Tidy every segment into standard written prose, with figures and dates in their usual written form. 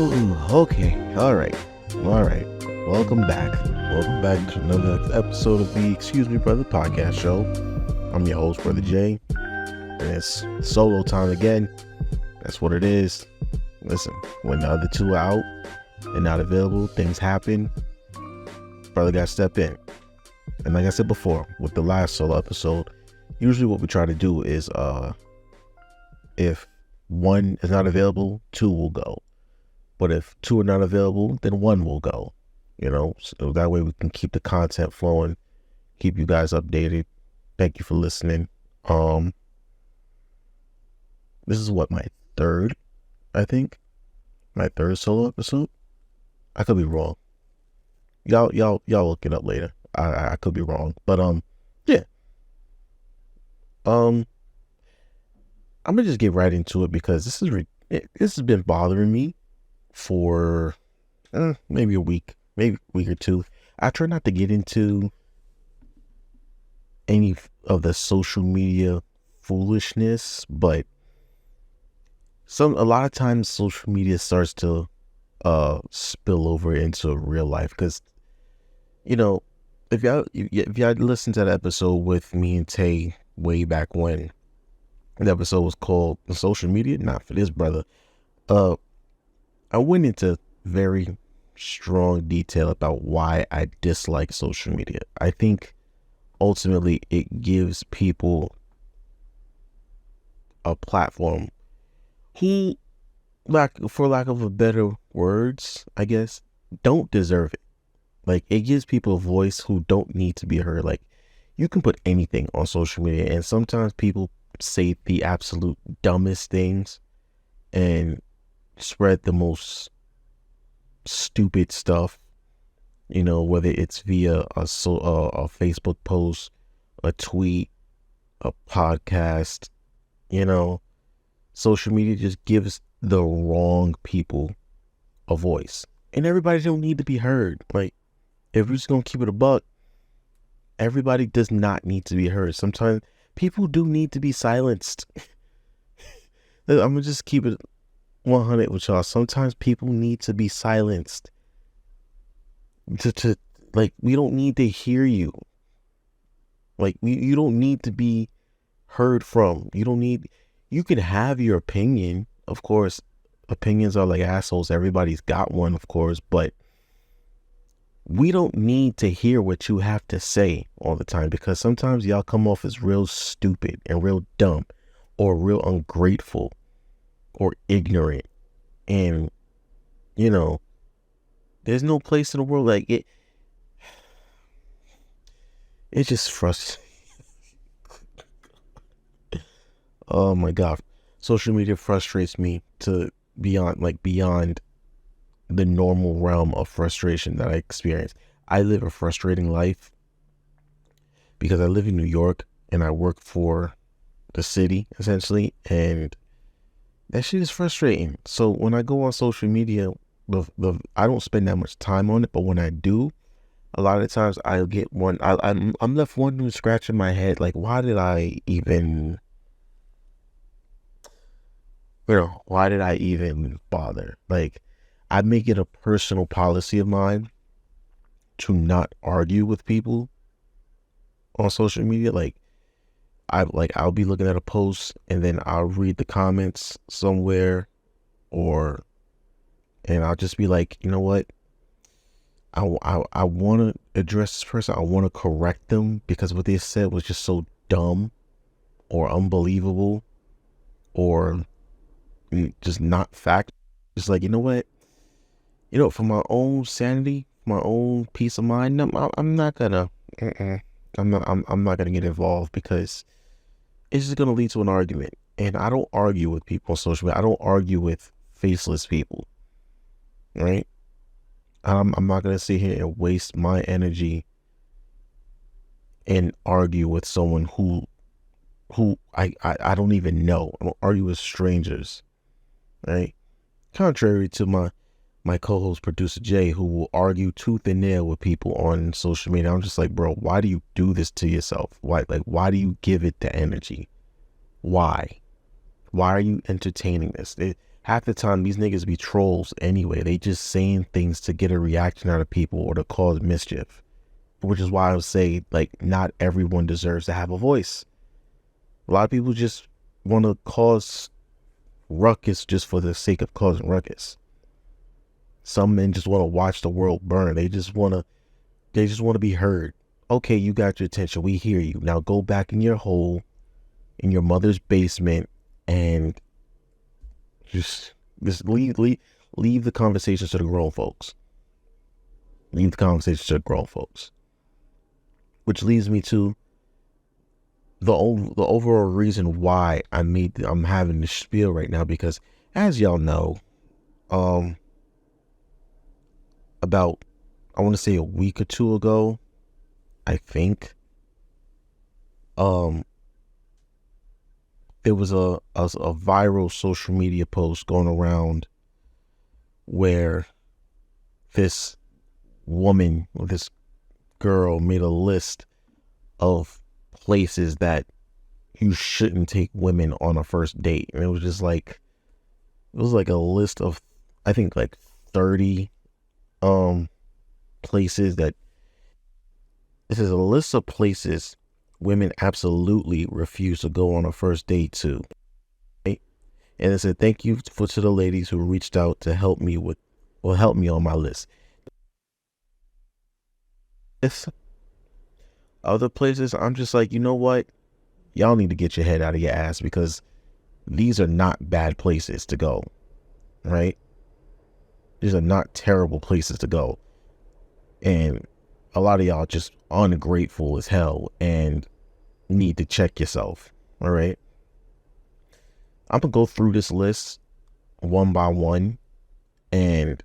Okay. All right. Welcome back. Welcome back to another episode of the Excuse Me Brother podcast show. I'm your host, Brother Jay, and it's solo time again. That's what it is. Listen, when the other two are out and not available, things happen. Brother got to step in. And like I said before, with the last solo episode, usually what we try to do is, if one is not available, two will go. But if two are not available, then one will go. So that way we can keep the content flowing, keep you guys updated. Thank you for listening. This is what, my third, I think? My third solo episode? I could be wrong. Y'all look it up later. I could be wrong. But yeah. I'm gonna just get right into it because this has been bothering me for maybe a week or two. I try not to get into any of the social media foolishness, but a lot of times social media starts to spill over into real life because if y'all listened to that episode with me and Tay way back when, the episode was called Social Media Not For This Brother. I went into very strong detail about why I dislike social media. I think ultimately it gives people a platform who, for lack of a better words, I guess, don't deserve it. Like, it gives people a voice who don't need to be heard. Like, you can put anything on social media, and sometimes people say the absolute dumbest things and spread the most stupid stuff, whether it's via a Facebook post, a tweet, a podcast. Social media just gives the wrong people a voice, and everybody don't need to be heard. Like, if we're just gonna keep it a buck, everybody does not need to be heard. Sometimes people do need to be silenced. I'm gonna just keep it 100 with y'all. Sometimes people need to be silenced. We don't need to hear you. Like, you don't need to be heard from. You can have your opinion. Of course, opinions are like assholes. Everybody's got one, of course, but we don't need to hear what you have to say all the time, because sometimes y'all come off as real stupid and real dumb or real ungrateful or ignorant. And, there's no place in the world like it. It just frustrates. Oh my God. Social media frustrates me to beyond the normal realm of frustration that I experience. I live a frustrating life because I live in New York and I work for the city essentially, and that shit is frustrating. So when I go on social media, I don't spend that much time on it, but when I do, a lot of times I'll get one. I'm left wondering, scratching my head, like, why did I even bother? Like, I make it a personal policy of mine to not argue with people on social media. I'll be looking at a post and then I'll read the comments somewhere, and I'll just be like, you know what? I want to address this person. I want to correct them because what they said was just so dumb or unbelievable or just not fact. Just like, you know what? For my own sanity, my own peace of mind, I'm not gonna get involved because it's just gonna lead to an argument. And I don't argue with people on social media. I don't argue with faceless people, right? I'm not gonna sit here and waste my energy and argue with someone who I don't even know. I don't argue with strangers, right? Contrary to my co-host, producer Jay, who will argue tooth and nail with people on social media. I'm just like, bro, why do you do this to yourself? Why do you give it the energy? Why are you entertaining this? half the time these niggas be trolls anyway. They just saying things to get a reaction out of people or to cause mischief. Which is why I would say, like, not everyone deserves to have a voice. A lot of people just want to cause ruckus just for the sake of causing ruckus. Some men just want to watch the world burn. They just want to be heard. Okay, you got your attention. We hear you. Now go back in your hole, in your mother's basement, and just leave the conversations to the grown folks. Leave the conversations to the grown folks. Which leads me to the overall reason why I'm having this spiel right now, because as y'all know, about, I want to say a week or two ago, I think, there was a viral social media post going around where this woman, or this girl, made a list of places that you shouldn't take women on a first date. And it was like a list of, I think, like 30 places that, this is a list of places women absolutely refuse to go on a first date to. Right? And it said, thank you to the ladies who reached out to help me on my list. It's other places I'm just like, you know what? Y'all need to get your head out of your ass, because these are not bad places to go, right? These are not terrible places to go. And a lot of y'all just ungrateful as hell and need to check yourself, all right? I'm going to go through this list one by one and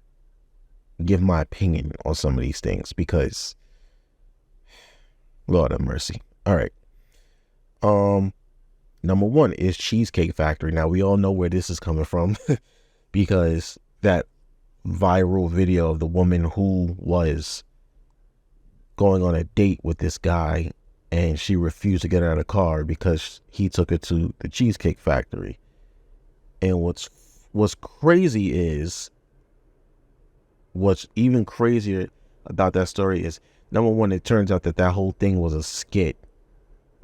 give my opinion on some of these things, because Lord have mercy. All right. Number one is Cheesecake Factory. Now, we all know where this is coming from because that viral video of the woman who was going on a date with this guy and she refused to get out of the car because he took her to the Cheesecake Factory. And what's crazy is, what's even crazier about that story is, number one, it turns out that whole thing was a skit,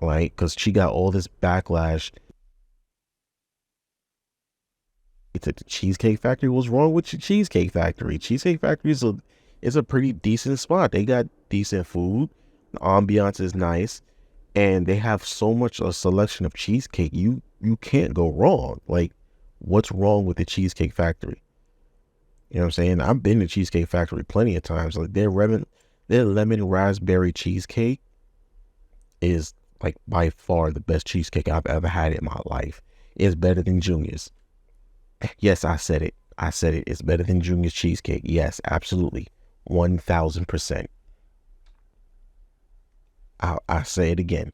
right? Because she got all this backlash. It's at the Cheesecake Factory. What's wrong with the Cheesecake Factory? Cheesecake Factory is a pretty decent spot. They got decent food. The ambiance is nice. And they have so much a selection of cheesecake. You can't go wrong. Like, what's wrong with the Cheesecake Factory? You know what I'm saying? I've been to Cheesecake Factory plenty of times. Like, their lemon raspberry cheesecake is like by far the best cheesecake I've ever had in my life. It's better than Junior's. Yes, I said it. It's better than Junior's cheesecake. Yes, absolutely. 1000%. I say it again.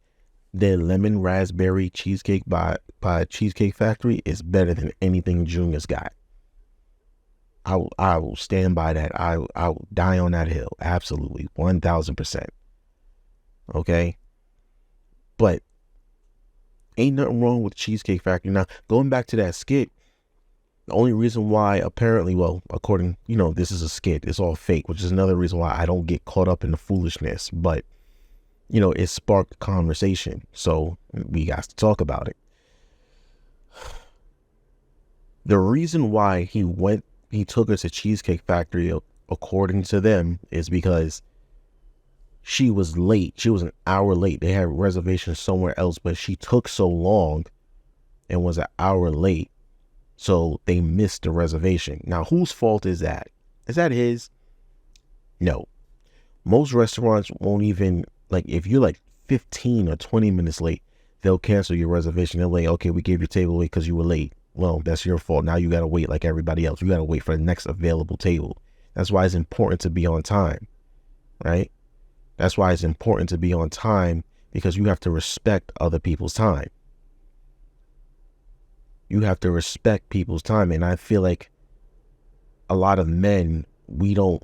Their lemon raspberry cheesecake by Cheesecake Factory is better than anything Junior's got. I will stand by that. I will die on that hill. Absolutely. 1000%. Okay? But ain't nothing wrong with Cheesecake Factory. Now, going back to that skit, the only reason why, apparently, well, according, this is a skit. It's all fake, which is another reason why I don't get caught up in the foolishness. But, it sparked conversation. So we got to talk about it. The reason why he took her to Cheesecake Factory, according to them, is because she was late. She was an hour late. They had reservations somewhere else, but she took so long and was an hour late. So they missed the reservation. Now, whose fault is that? Is that his? No. Most restaurants won't even, like, if you're like 15 or 20 minutes late, they'll cancel your reservation. They'll like, okay, we gave your table away because you were late. Well, that's your fault. Now you got to wait like everybody else. You got to wait for the next available table. That's why it's important to be on time, right? That's why it's important to be on time, because you have to respect other people's time. You have to respect people's time. And I feel like a lot of men, we don't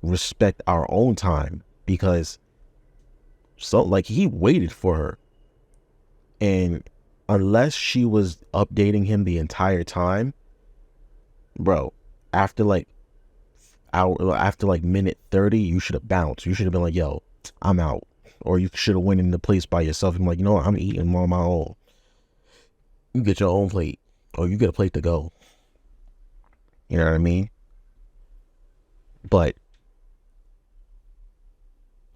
respect our own time, because he waited for her. And unless she was updating him the entire time, bro, after like after like minute 30, you should have bounced. You should have been like, yo, I'm out. Or you should have went in the place by yourself and like, you know what, I'm eating on my own. You get your own plate. Or you get a plate to go. You know what I mean? But,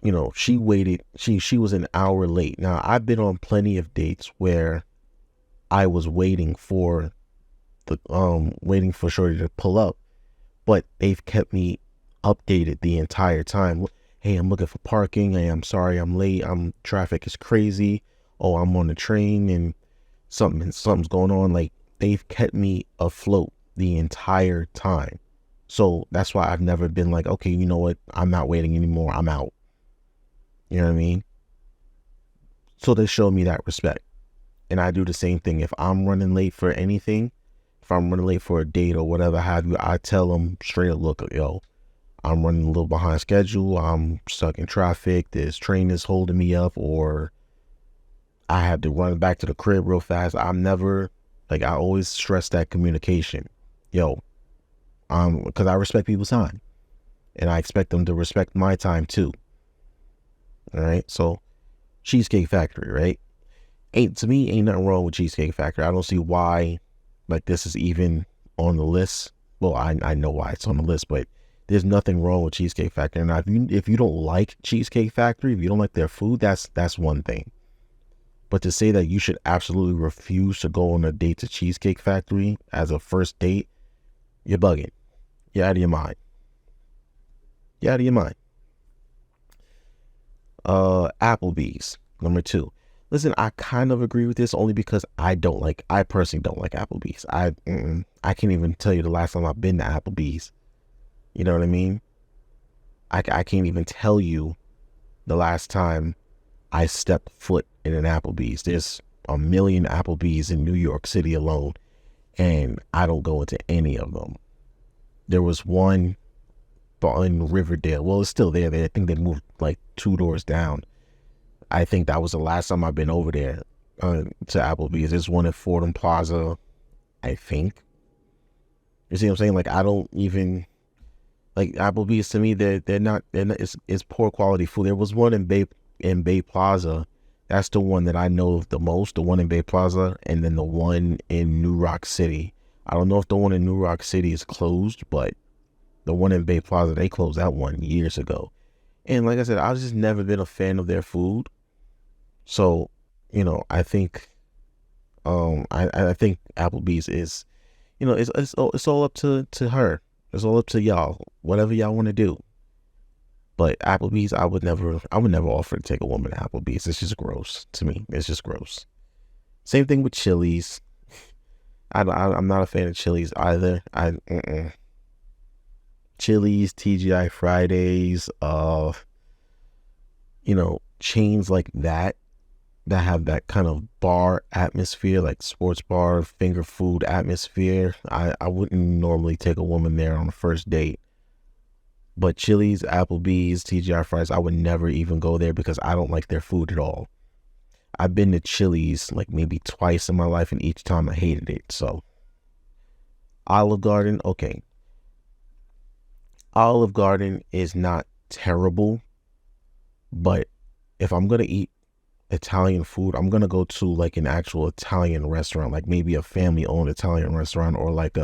you know, she waited. She was an hour late. Now, I've been on plenty of dates where I was waiting for Shorty to pull up, but they've kept me updated the entire time. Hey, I'm looking for parking. Hey, I'm sorry I'm late. Traffic is crazy. Oh, I'm on the train and something's going on. Like, they've kept me afloat the entire time. So that's why I've never been like, okay, you know what? I'm not waiting anymore. I'm out. You know what I mean? So they showed me that respect. And I do the same thing. If I'm running late for anything, if I'm running late for a date or whatever have you, I tell them straight up, look, yo, I'm running a little behind schedule. I'm stuck in traffic. This train is holding me up, or I have to run back to the crib real fast. I'm never, like, I always stress that communication. Yo, because I respect people's time. And I expect them to respect my time too. All right. So, Cheesecake Factory, right? To me, ain't nothing wrong with Cheesecake Factory. I don't see why, like, this is even on the list. Well, I know why it's on the list, but there's nothing wrong with Cheesecake Factory. Now, if you don't like Cheesecake Factory, if you don't like their food, that's one thing. But to say that you should absolutely refuse to go on a date to Cheesecake Factory as a first date, you're bugging. You're out of your mind. You're out of your mind. Applebee's, number 2. Listen, I kind of agree with this only because I personally don't like Applebee's. I can't even tell you the last time I've been to Applebee's. You know what I mean? I can't even tell you the last time I stepped foot in an Applebee's. There's a million Applebee's in New York City alone, and I don't go into any of them. There was one in Riverdale. Well, it's still there. I think they moved like 2 doors down. I think that was the last time I've been over there to Applebee's. There's one at Fordham Plaza, I think. You see what I'm saying? Like, I don't even like Applebee's. To me, they're not. It's poor quality food. There was one in Bay Plaza. That's the one that I know of the most. The one in Bay Plaza, and then the one in New Rock City. I don't know if the one in New Rock City is closed, but the one in Bay Plaza, they closed that one years ago. And like I said, I've just never been a fan of their food. So, you know, I think, I think Applebee's is, you know, it's all up to her. It's all up to y'all. Whatever y'all want to do. But Applebee's, I would never offer to take a woman to Applebee's. It's just gross to me. It's just gross. Same thing with Chili's. I'm not a fan of Chili's either. Chili's, TGI Fridays, you know, chains like that have that kind of bar atmosphere, like sports bar, finger food atmosphere. I wouldn't normally take a woman there on a first date. But Chili's, Applebee's, TGI Fridays, I would never even go there because I don't like their food at all. I've been to Chili's like maybe twice in my life, and each time I hated it. So, Olive Garden, okay. Olive Garden is not terrible, but if I'm going to eat Italian food, I'm going to go to like an actual Italian restaurant, like maybe a family owned Italian restaurant, or like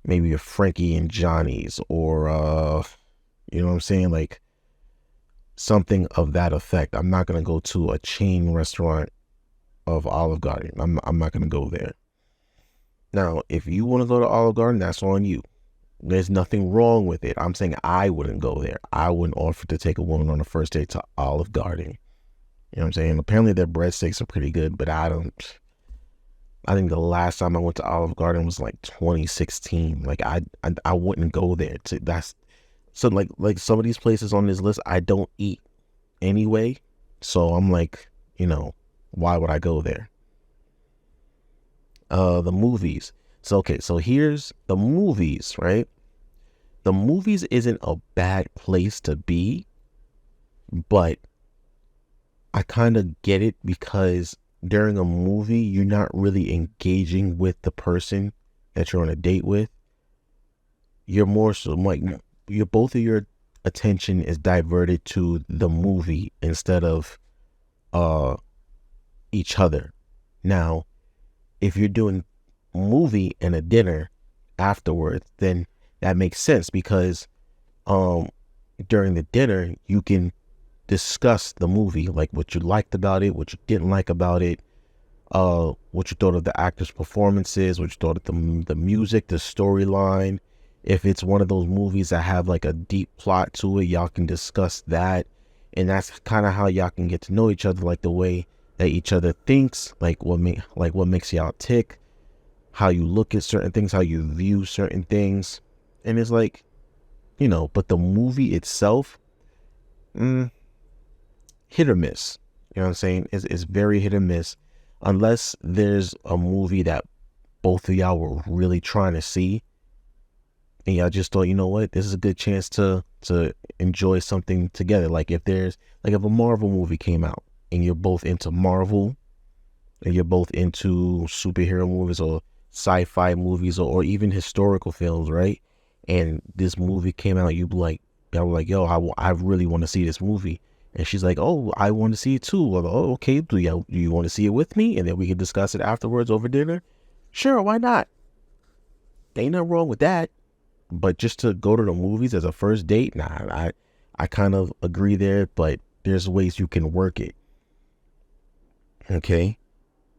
maybe a Frankie and Johnny's, or, you know what I'm saying? Like something of that effect. I'm not going to go to a chain restaurant of Olive Garden. I'm not going to go there. Now, if you want to go to Olive Garden, that's on you. There's nothing wrong with it. I'm saying I wouldn't go there. I wouldn't offer to take a woman on a first date to Olive Garden. You know what I'm saying? Apparently their breadsticks are pretty good, but I think the last time I went to Olive Garden was like 2016. Like I wouldn't go there. So like some of these places on this list, I don't eat anyway. So I'm like, you know, why would I go there? The movies. So, okay, so here's the movies, right? The movies isn't a bad place to be, but I kind of get it because during a movie, you're not really engaging with the person that you're on a date with. you're more so like your both of your attention is diverted to the movie instead of uh each other. Now, if you're doing movie and a dinner afterwards, then that makes sense because um during the dinner you can discuss the movie, like what you liked about it, what you didn't like about it, what you thought of the actors' performances, what you thought of the music, the storyline. If it's one of those movies that have like a deep plot to it, y'all can discuss that, and that's kind of how y'all can get to know each other, like the way that each other thinks, like what makes y'all tick, how you look at certain things, how you view certain things, and it's like, but the movie itself, hit or miss. You know what I'm saying? It's very hit or miss, unless there's a movie that both of y'all were really trying to see, and y'all just thought, you know what, this is a good chance to enjoy something together. Like if a Marvel movie came out and you're both into Marvel and you're both into superhero movies or sci-fi movies or even historical films, right? And this movie came out, y'all were like, yo, I really want to see this movie. And she's like, oh, I want to see it too. Well, oh, okay, do you want to see it with me? And then we can discuss it afterwards over dinner? Sure, why not? Ain't nothing wrong with that. But just to go to the movies as a first date, nah, I kind of agree there, but there's ways you can work it. Okay?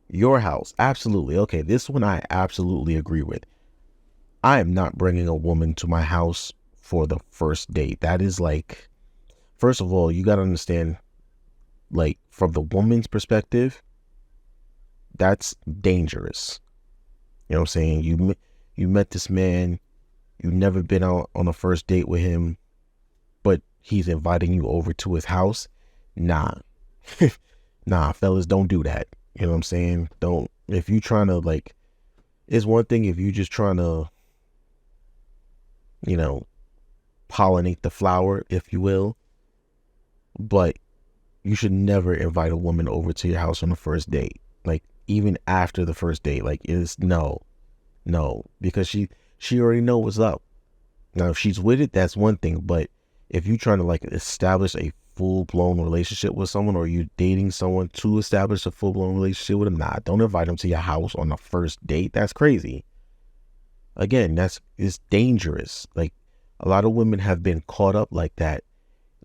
Your house, absolutely. Okay, this one I absolutely agree with. I am not bringing a woman to my house for the first date. That is like, first of all, you got to understand, like, from the woman's perspective, that's dangerous. You know what I'm saying? You met this man, you've never been out on a first date with him, but he's inviting you over to his house. Nah. Nah, fellas, don't do that. You know what I'm saying? Don't, if you trying to, like, it's one thing if you just trying to, pollinate the flower, if you will, but you should never invite a woman over to your house on the first date. Like, even after the first date, like, it's no, because she already know what's up. Now, if she's with it, that's one thing, but if you trying to, like, establish a full-blown relationship with someone, or you dating someone to establish a full-blown relationship with them, nah, don't invite them to your house on the first date. That's crazy. Again, it's dangerous. Like, a lot of women have been caught up like that,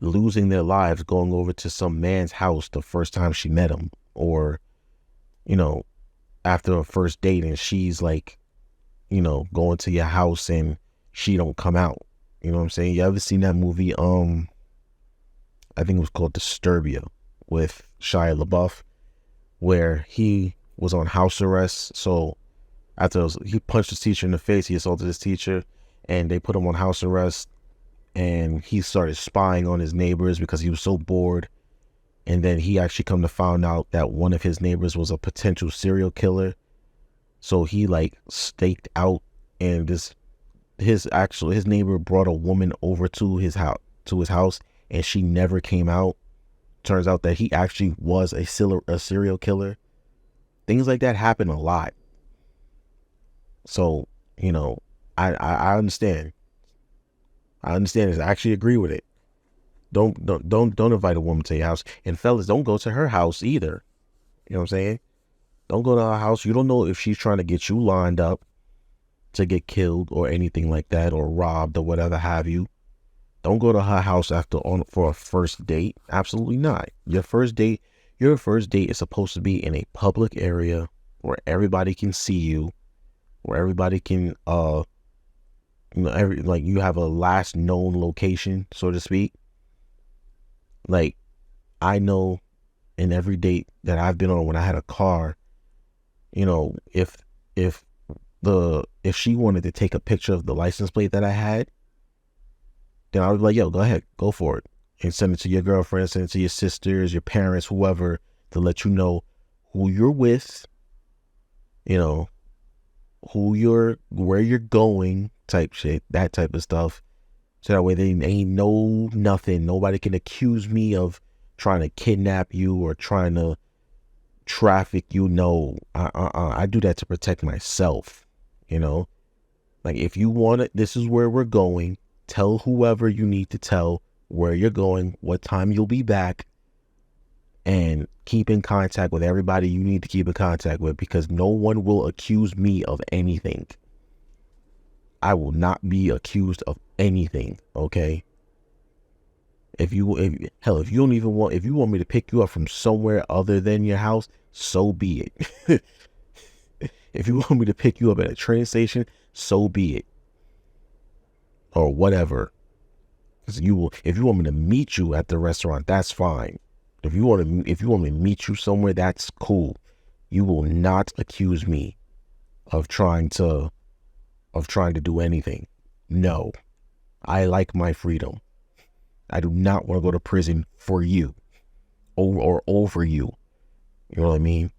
losing their lives going over to some man's house the first time she met him, or, after a first date, and she's like, going to your house and she don't come out. You know what I'm saying? You ever seen that movie? I think it was called Disturbia with Shia LaBeouf, where he was on house arrest. So he punched his teacher in the face, he assaulted his teacher, and they put him on house arrest, and he started spying on his neighbors because he was so bored. And then he actually come to find out that one of his neighbors was a potential serial killer. So he like staked out, and his neighbor brought a woman over to his house, and she never came out. Turns out that he actually was a serial killer. Things like that happen a lot. So, I understand. I understand. I actually agree with it. Don't invite a woman to your house. And fellas, don't go to her house either. You know what I'm saying? Don't go to her house. You don't know if she's trying to get you lined up to get killed or anything like that, or robbed or whatever have you. Don't go to her house for a first date. Absolutely not. Your first date is supposed to be in a public area where everybody can see you, where everybody can you have a last known location, so to speak. Like, I know in every date that I've been on when I had a car, if she wanted to take a picture of the license plate that I had, then I would be like, yo, go ahead, go for it. And send it to your girlfriend, send it to your sisters, your parents, whoever, to let you know who you're with, where you're going, type shit, that type of stuff. So that way they ain't know nothing. Nobody can accuse me of trying to kidnap you or trying to traffic you. No, I do that to protect myself, Like, if you want it, this is where we're going. Tell whoever you need to tell where you're going, what time you'll be back, and keep in contact with everybody you need to keep in contact with, because no one will accuse me of anything. I will not be accused of anything, okay? If you don't even want, if you want me to pick you up from somewhere other than your house, so be it. If you want me to pick you up at a train station, so be it. Or whatever. If you want me to meet you at the restaurant, that's fine. If you want me to meet you somewhere, that's cool. You will not accuse me of trying to do anything. No. I like my freedom. I do not want to go to prison for you or over you. You know what I mean?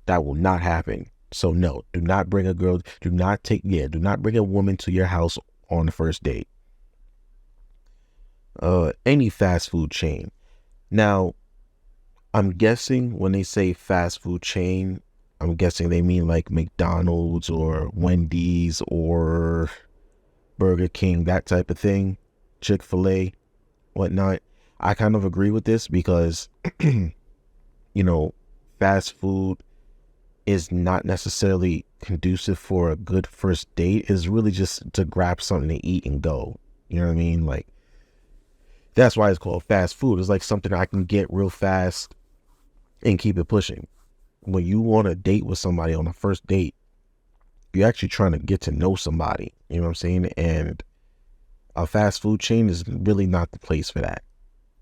That will not happen. So no, do not bring a girl, do not bring a woman to your house on the first date. Any fast food chain. Now, I'm guessing when they say fast food chain, I'm guessing they mean like McDonald's or Wendy's or Burger King, that type of thing, Chick-fil-A, whatnot. I kind of agree with this because, fast food is not necessarily conducive for a good first date. It's really just to grab something to eat and go. You know what I mean? Like, that's why it's called fast food. It's like something I can get real fast and keep it pushing. When you want to date with somebody on a first date, you're actually trying to get to know somebody. You know what I'm saying? And a fast food chain is really not the place for that.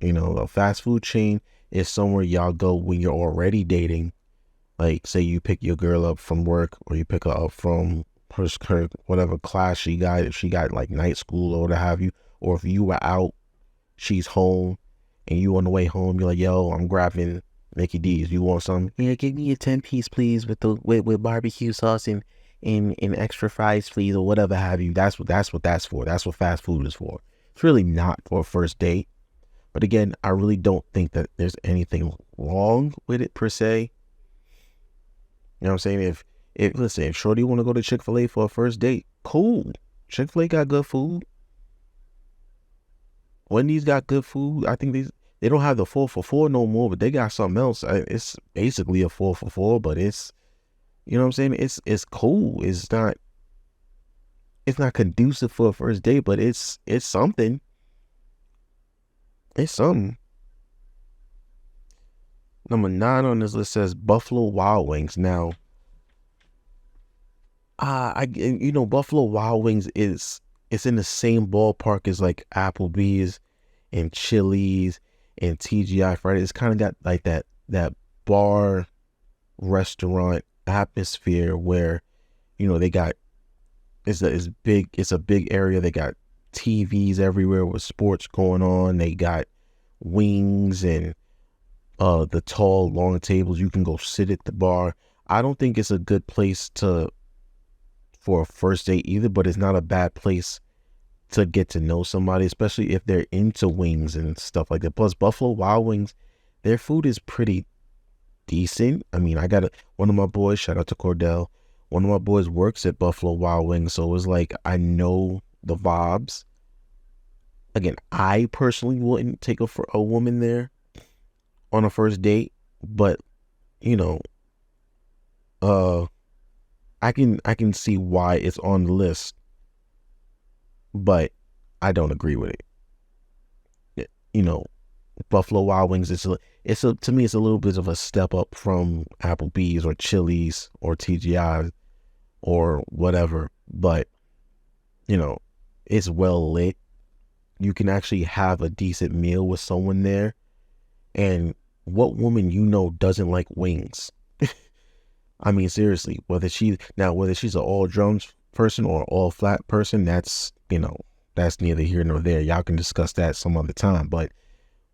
A fast food chain is somewhere y'all go when you're already dating. Like, say you pick your girl up from work, or you pick her up from her whatever class she got, if she got like night school or what have you, or if you were out, she's home, and you on the way home, you're like, yo, I'm grabbing Mickey D's. You want something? Yeah, give me a 10-piece, please, with barbecue sauce and extra fries, please, or whatever have you. That's what that's for. That's what fast food is for. It's really not for a first date. But again, I really don't think that there's anything wrong with it per se. You know what I'm saying? If Shorty want to go to Chick-fil-A for a first date, cool. Chick-fil-A got good food. Wendy's got good food. I think they don't have the 4 for $4 no more, but they got something else. It's basically a 4 for $4, but it's, you know what I'm saying? It's cool. It's not conducive for a first date, but it's something. It's something. Number 9 on this list says Buffalo Wild Wings. Now, Buffalo Wild Wings it's in the same ballpark as like Applebee's and Chili's and TGI Fridays. It's kind of got like that bar restaurant atmosphere where, they got, it's a big area. They got TVs everywhere with sports going on. They got wings and the tall long tables. You can go sit at the bar. I don't think it's a good place for a first date either, but it's not a bad place to get to know somebody, especially if they're into wings and stuff like that. Plus, Buffalo Wild Wings, their food is pretty decent. I mean, I got one of my boys, shout out to Cordell, one of my boys works at Buffalo Wild Wings, so it's like I know the vibes. Again, I personally wouldn't take a woman there on a first date, but I can see why it's on the list, but I don't agree with it. Buffalo Wild Wings, to me it's a little bit of a step up from Applebee's or Chili's or TGI or whatever, but it's well lit. You can actually have a decent meal with someone there. And what woman doesn't like wings? I mean, seriously, whether she's an all drums person or all flat person, that's neither here nor there. Y'all can discuss that some other time. But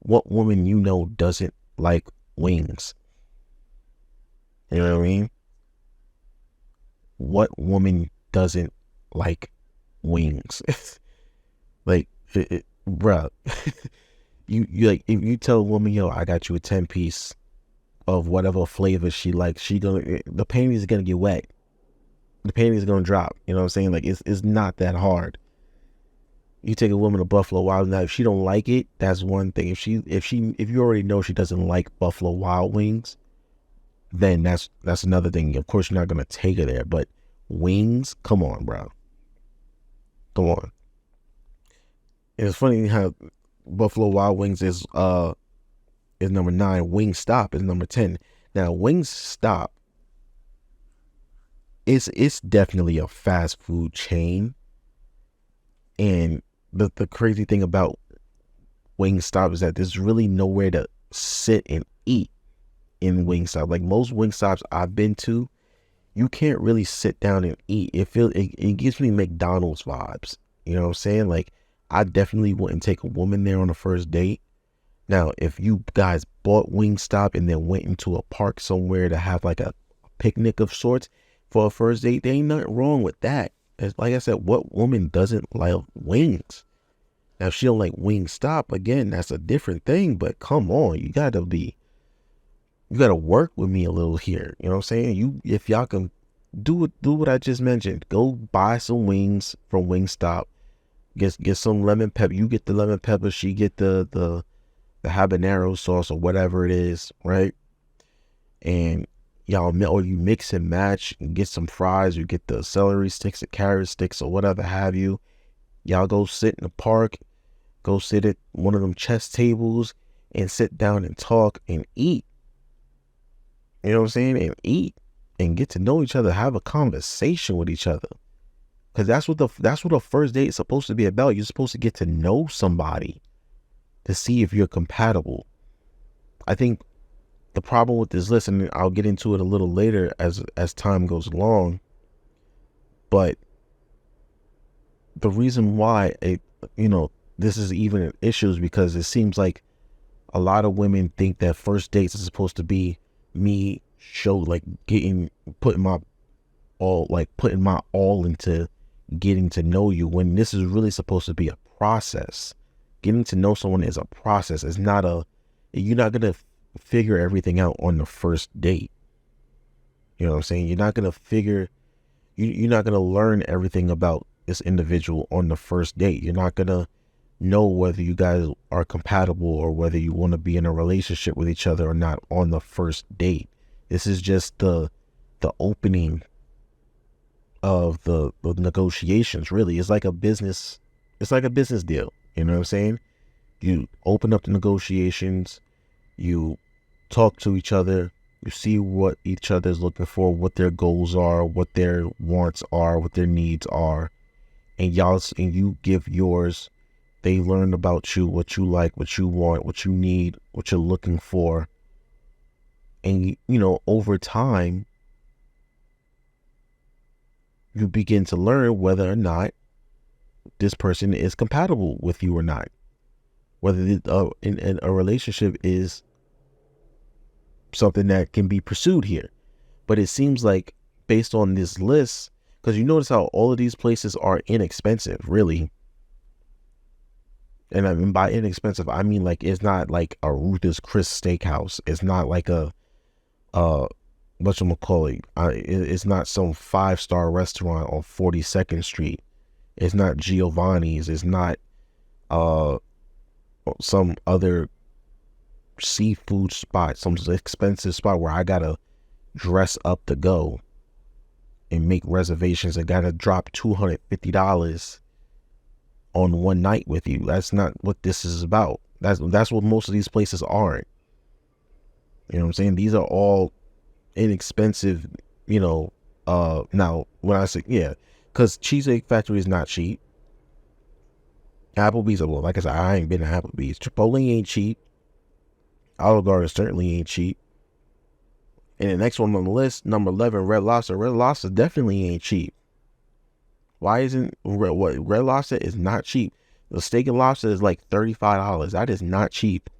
what woman doesn't like wings? You know what I mean? What woman doesn't like wings? Like, bruh, you like, if you tell a woman, yo, I got you a 10-piece of whatever flavor she likes, the panties are gonna get wet. The panties are gonna drop. You know what I'm saying? Like it's not that hard. You take a woman to Buffalo Wild, now if she don't like it, that's one thing. If you already know she doesn't like Buffalo Wild Wings, then that's another thing. Of course, you're not gonna take her there, but wings, come on, bro, come on. And it's funny how Buffalo Wild Wings is number 9. Wingstop is number 10. Now, Wingstop it's definitely a fast food chain, and the crazy thing about Wingstop is that there's really nowhere to sit and eat in Wingstop. Like most Wingstops I've been to, you can't really sit down and eat. It gives me McDonald's vibes. You know what I'm saying? Like I definitely wouldn't take a woman there on a first date. Now, if you guys bought Wingstop and then went into a park somewhere to have like a picnic of sorts for a first date, there ain't nothing wrong with that. Like I said, what woman doesn't like wings? Now, if she don't like Wingstop, again, that's a different thing. But come on, you gotta work with me a little here. You know what I'm saying? If y'all can do what I just mentioned, go buy some wings from Wingstop. Get some lemon pepper. You get the lemon pepper. She get the habanero sauce or whatever it is, right? And or you mix and match and get some fries. You get the celery sticks, the carrot sticks, or whatever have you. Y'all go sit in the park. Go sit at one of them chess tables and sit down and talk and eat. You know what I'm saying? And eat and get to know each other. Have a conversation with each other. Because that's what a first date is supposed to be about. You're supposed to get to know somebody to see if you're compatible. I think the problem with this list, and I'll get into it a little later as time goes along, but the reason why this is even an issue is because it seems like a lot of women think that first dates is supposed to be me putting my all into getting to know you, when this is really supposed to be a process. Getting to know someone is a process. It's not you're not going to figure everything out on the first date. You know what I'm saying? You're not going to learn everything about this individual on the first date. You're not going to know whether you guys are compatible or whether you want to be in a relationship with each other or not on the first date. This is just the opening of the negotiations. Really, it's like a business deal. You know what I'm saying? You open up the negotiations, you talk to each other, you see what each other's looking for, what their goals are, what their wants are, what their needs are, and you give yours. They learn about you, what you like, what you want, what you need, what you're looking for. And over time, you begin to learn whether or not this person is compatible with you or not. Whether in a relationship is something that can be pursued here. But it seems like based on this list, because you notice how all of these places are inexpensive, really. And I mean by inexpensive, I mean like it's not like a Ruth's Chris Steakhouse. It's not like a whatchamacallit. It's not some 5-star restaurant on 42nd Street. It's not Giovanni's. It's not some other seafood spot, some expensive spot where I gotta dress up to go and make reservations. I gotta drop $250 on one night with you. That's not what this is about. That's what most of these places aren't. You know what I'm saying? These are all inexpensive, now when I say, because Cheesecake Factory is not cheap. Applebee's, well, like I said, I ain't been to Applebee's. Chipotle ain't cheap. Olive Garden certainly ain't cheap. And the next one on the list, number 11, Red Lobster. Red Lobster definitely ain't cheap. Why isn't Red Lobster is not cheap? The steak and lobster is like $35. That is not cheap.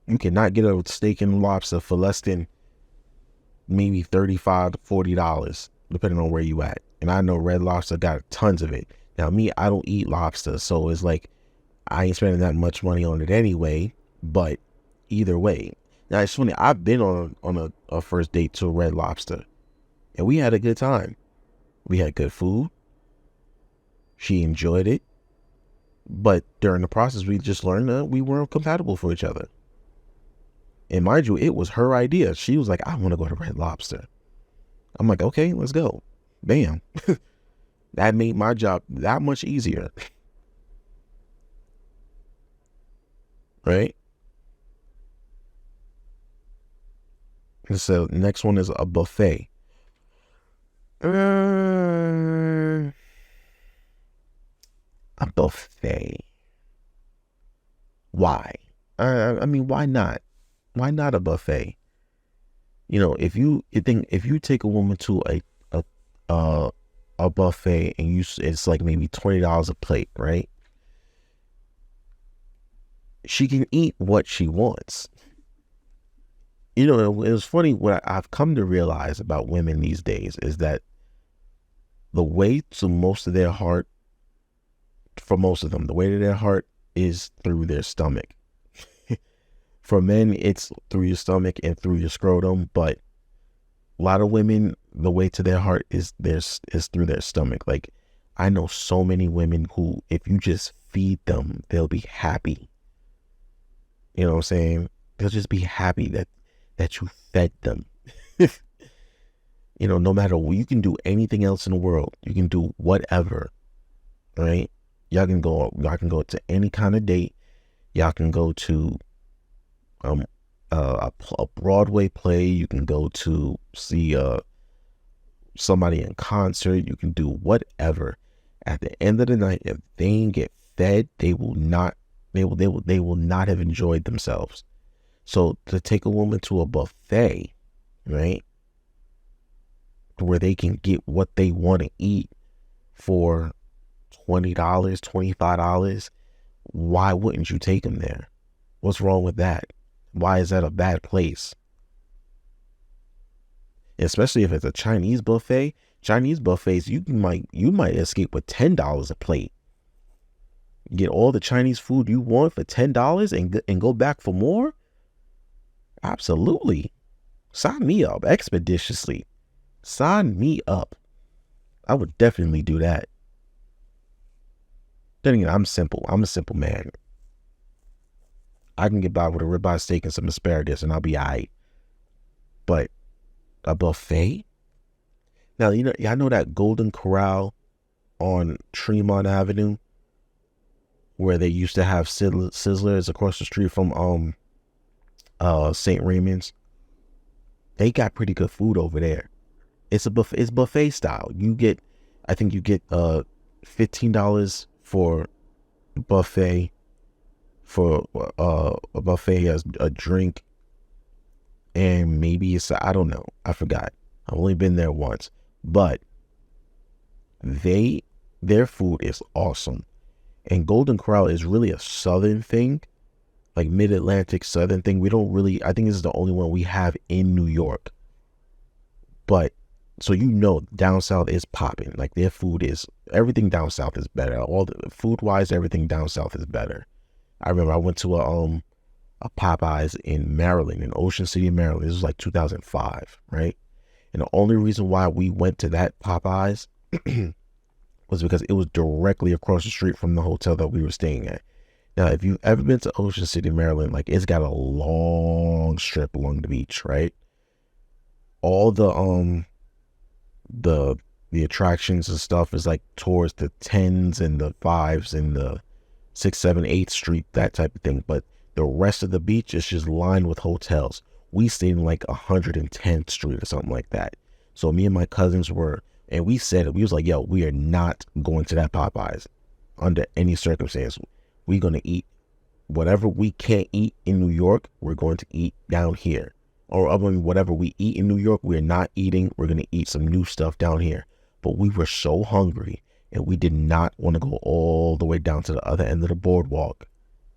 You cannot get a steak and lobster for less than maybe $35 to $40, depending on where you at. And I know Red Lobster got tons of it. Now me, I don't eat lobster, so it's like I ain't spending that much money on it anyway. But either way, now it's funny. I've been on a first date to Red Lobster. And we had a good time. We had good food. She enjoyed it. But during the process, we just learned that we weren't compatible for each other. And mind you, it was her idea. She was like, I want to go to Red Lobster. I'm like, okay, let's go. Bam. That made my job that much easier. Right? And so next one is a buffet. A buffet. Why? I mean, why not? Why not a buffet? If you take a woman to a a buffet and it's like maybe $20 a plate, right? She can eat what she wants. It was funny. What I've come to realize about women these days is that the way to most of their heart, for most of them, the way to their heart is through their stomach. For men, it's through your stomach and through your scrotum, but a lot of women, the way to their heart is through their stomach. Like, I know so many women who, if you just feed them, they'll be happy. You know what I'm saying? They'll just be happy that you fed them. No matter what, you can do anything else in the world. You can do whatever, right? Y'all can go to any kind of date. Y'all can go to a Broadway play. You can go to see somebody in concert. You can do whatever. At the end of the night, if they ain't get fed, they will not have enjoyed themselves. So to take a woman to a buffet, right, where they can get what they want to eat for $20, $25, why wouldn't you take them there? What's wrong with that? Why is that a bad place? Especially if it's a Chinese buffet. Chinese buffets, you might escape with $10 a plate. Get all the Chinese food you want for $10 and go back for more? Absolutely. Sign me up expeditiously. Sign me up. I would definitely do that. Then again, I'm simple. I'm a simple man. I can get by with a ribeye steak and some asparagus and I'll be all right. But a buffet? Now, I know that Golden Corral on Tremont Avenue where they used to have Sizzlers across the street from St. Raymond's. They got pretty good food over there. It's buffet style. I think you get $15 for buffet, for a buffet as a drink, and maybe I don't know. I forgot. I've only been there once, but their food is awesome. And Golden Corral is really a southern thing, like mid-Atlantic southern thing. I think this is the only one we have in New York. But so down south is popping. Like their food is, everything down south is better. All the food wise, everything down south is better. I remember I went to a Popeyes in Maryland, in Ocean City, Maryland. This was like 2005, right? And the only reason why we went to that Popeyes was because it was directly across the street from the hotel that we were staying at. Now, if you've ever been to Ocean City, Maryland, like it's got a long strip along the beach, right? All the attractions and stuff is like towards the 10s and the 5s and the 6, 7, 8th Street, that type of thing. But the rest of the beach is just lined with hotels. We stayed in like 110th Street or something like that. So me and my cousins and we said it. We was like, yo, we are not going to that Popeyes under any circumstance. We're going to eat whatever we can't eat in New York. We're going to eat down here. Or I mean, whatever we eat in New York, we're not eating. We're going to eat some new stuff down here. But we were so hungry and we did not want to go all the way down to the other end of the boardwalk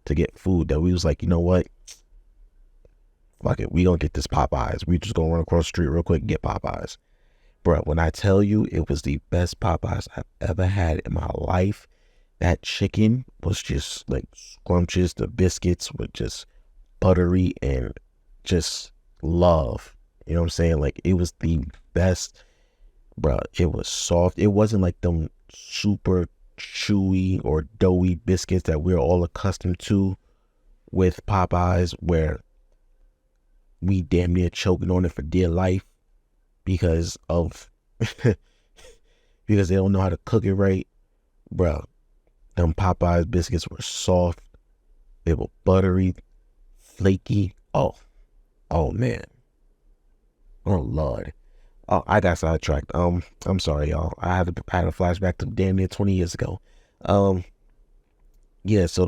to get food that we was like, you know what? Fuck it. We going to get this Popeyes. We just going to run across the street real quick and get Popeyes. Bro, when I tell you it was the best Popeyes I've ever had in my life, that chicken was just like scrumptious. The biscuits were just buttery and just love. You know what I'm saying? Like it was the best. Bruh, it was soft. It wasn't like them super chewy or doughy biscuits that we're all accustomed to with Popeyes, where we damn near choking on it for dear life because of because they don't know how to cook it right. Bruh, them Popeyes biscuits were soft. They were buttery, flaky. Oh man. Oh Lord. Oh, I got sidetracked. I'm sorry, y'all. I had a flashback to damn near 20 years ago. Um, yeah. So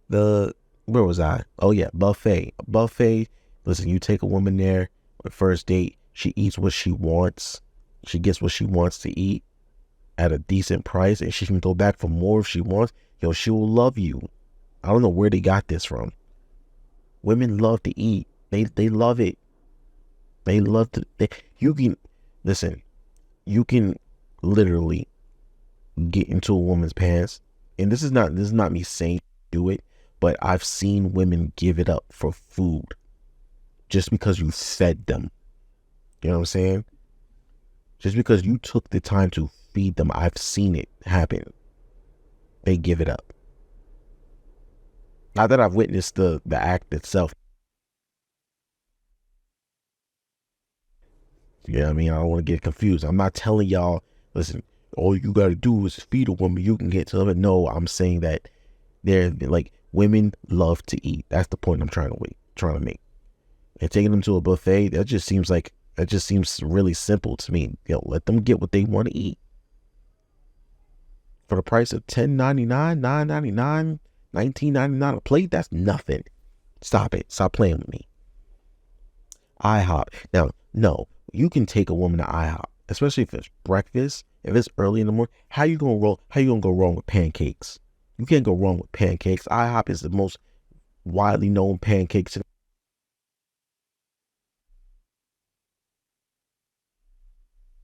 the where was I? Oh yeah, buffet. Buffet. Listen, you take a woman there on first date. She eats what she wants. She gets what she wants to eat at a decent price, and she can go back for more if she wants. Yo, she will love you. I don't know where they got this from. Women love to eat. They love it. They love to. You can listen. You can literally get into a woman's pants, and this is not me saying do it, but I've seen women give it up for food just because you fed them. You know what I'm saying? Just because you took the time to feed them, I've seen it happen. They give it up. Not that I've witnessed the act itself. You know what I mean? I don't want to get confused. I'm not telling y'all, listen, all you got to do is feed a woman, you can get to it. No, I'm saying that they're like, women love to eat. That's the point I'm trying to make. And taking them to a buffet, that just seems really simple to me. Let them get what they want to eat for the price of $10.99, $9.99, $19.99 a plate. That's nothing. Stop it. Stop playing with me. IHOP. Now, no, you can take a woman to IHOP, especially if it's breakfast, if it's early in the morning. How you gonna go wrong with pancakes? You can't go wrong with pancakes. IHOP is the most widely known pancakes.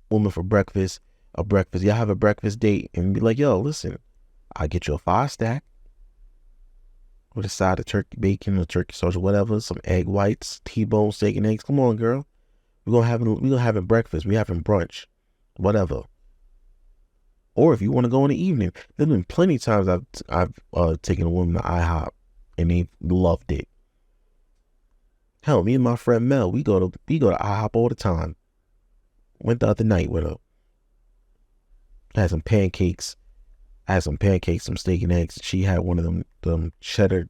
Woman for breakfast, y'all have a breakfast date and be like, yo, listen, I get you a 5-stack with a side of turkey bacon or turkey sausage, whatever, some egg whites, T-bone steak and eggs. Come on, girl. We're gonna have breakfast. We're having brunch, whatever. Or if you want to go in the evening, there's been plenty of times I've taken a woman to IHOP and they loved it. Hell, me and my friend Mel, we go to IHOP all the time. Went the other night with her. Had some pancakes. Some steak and eggs. She had one of them cheddar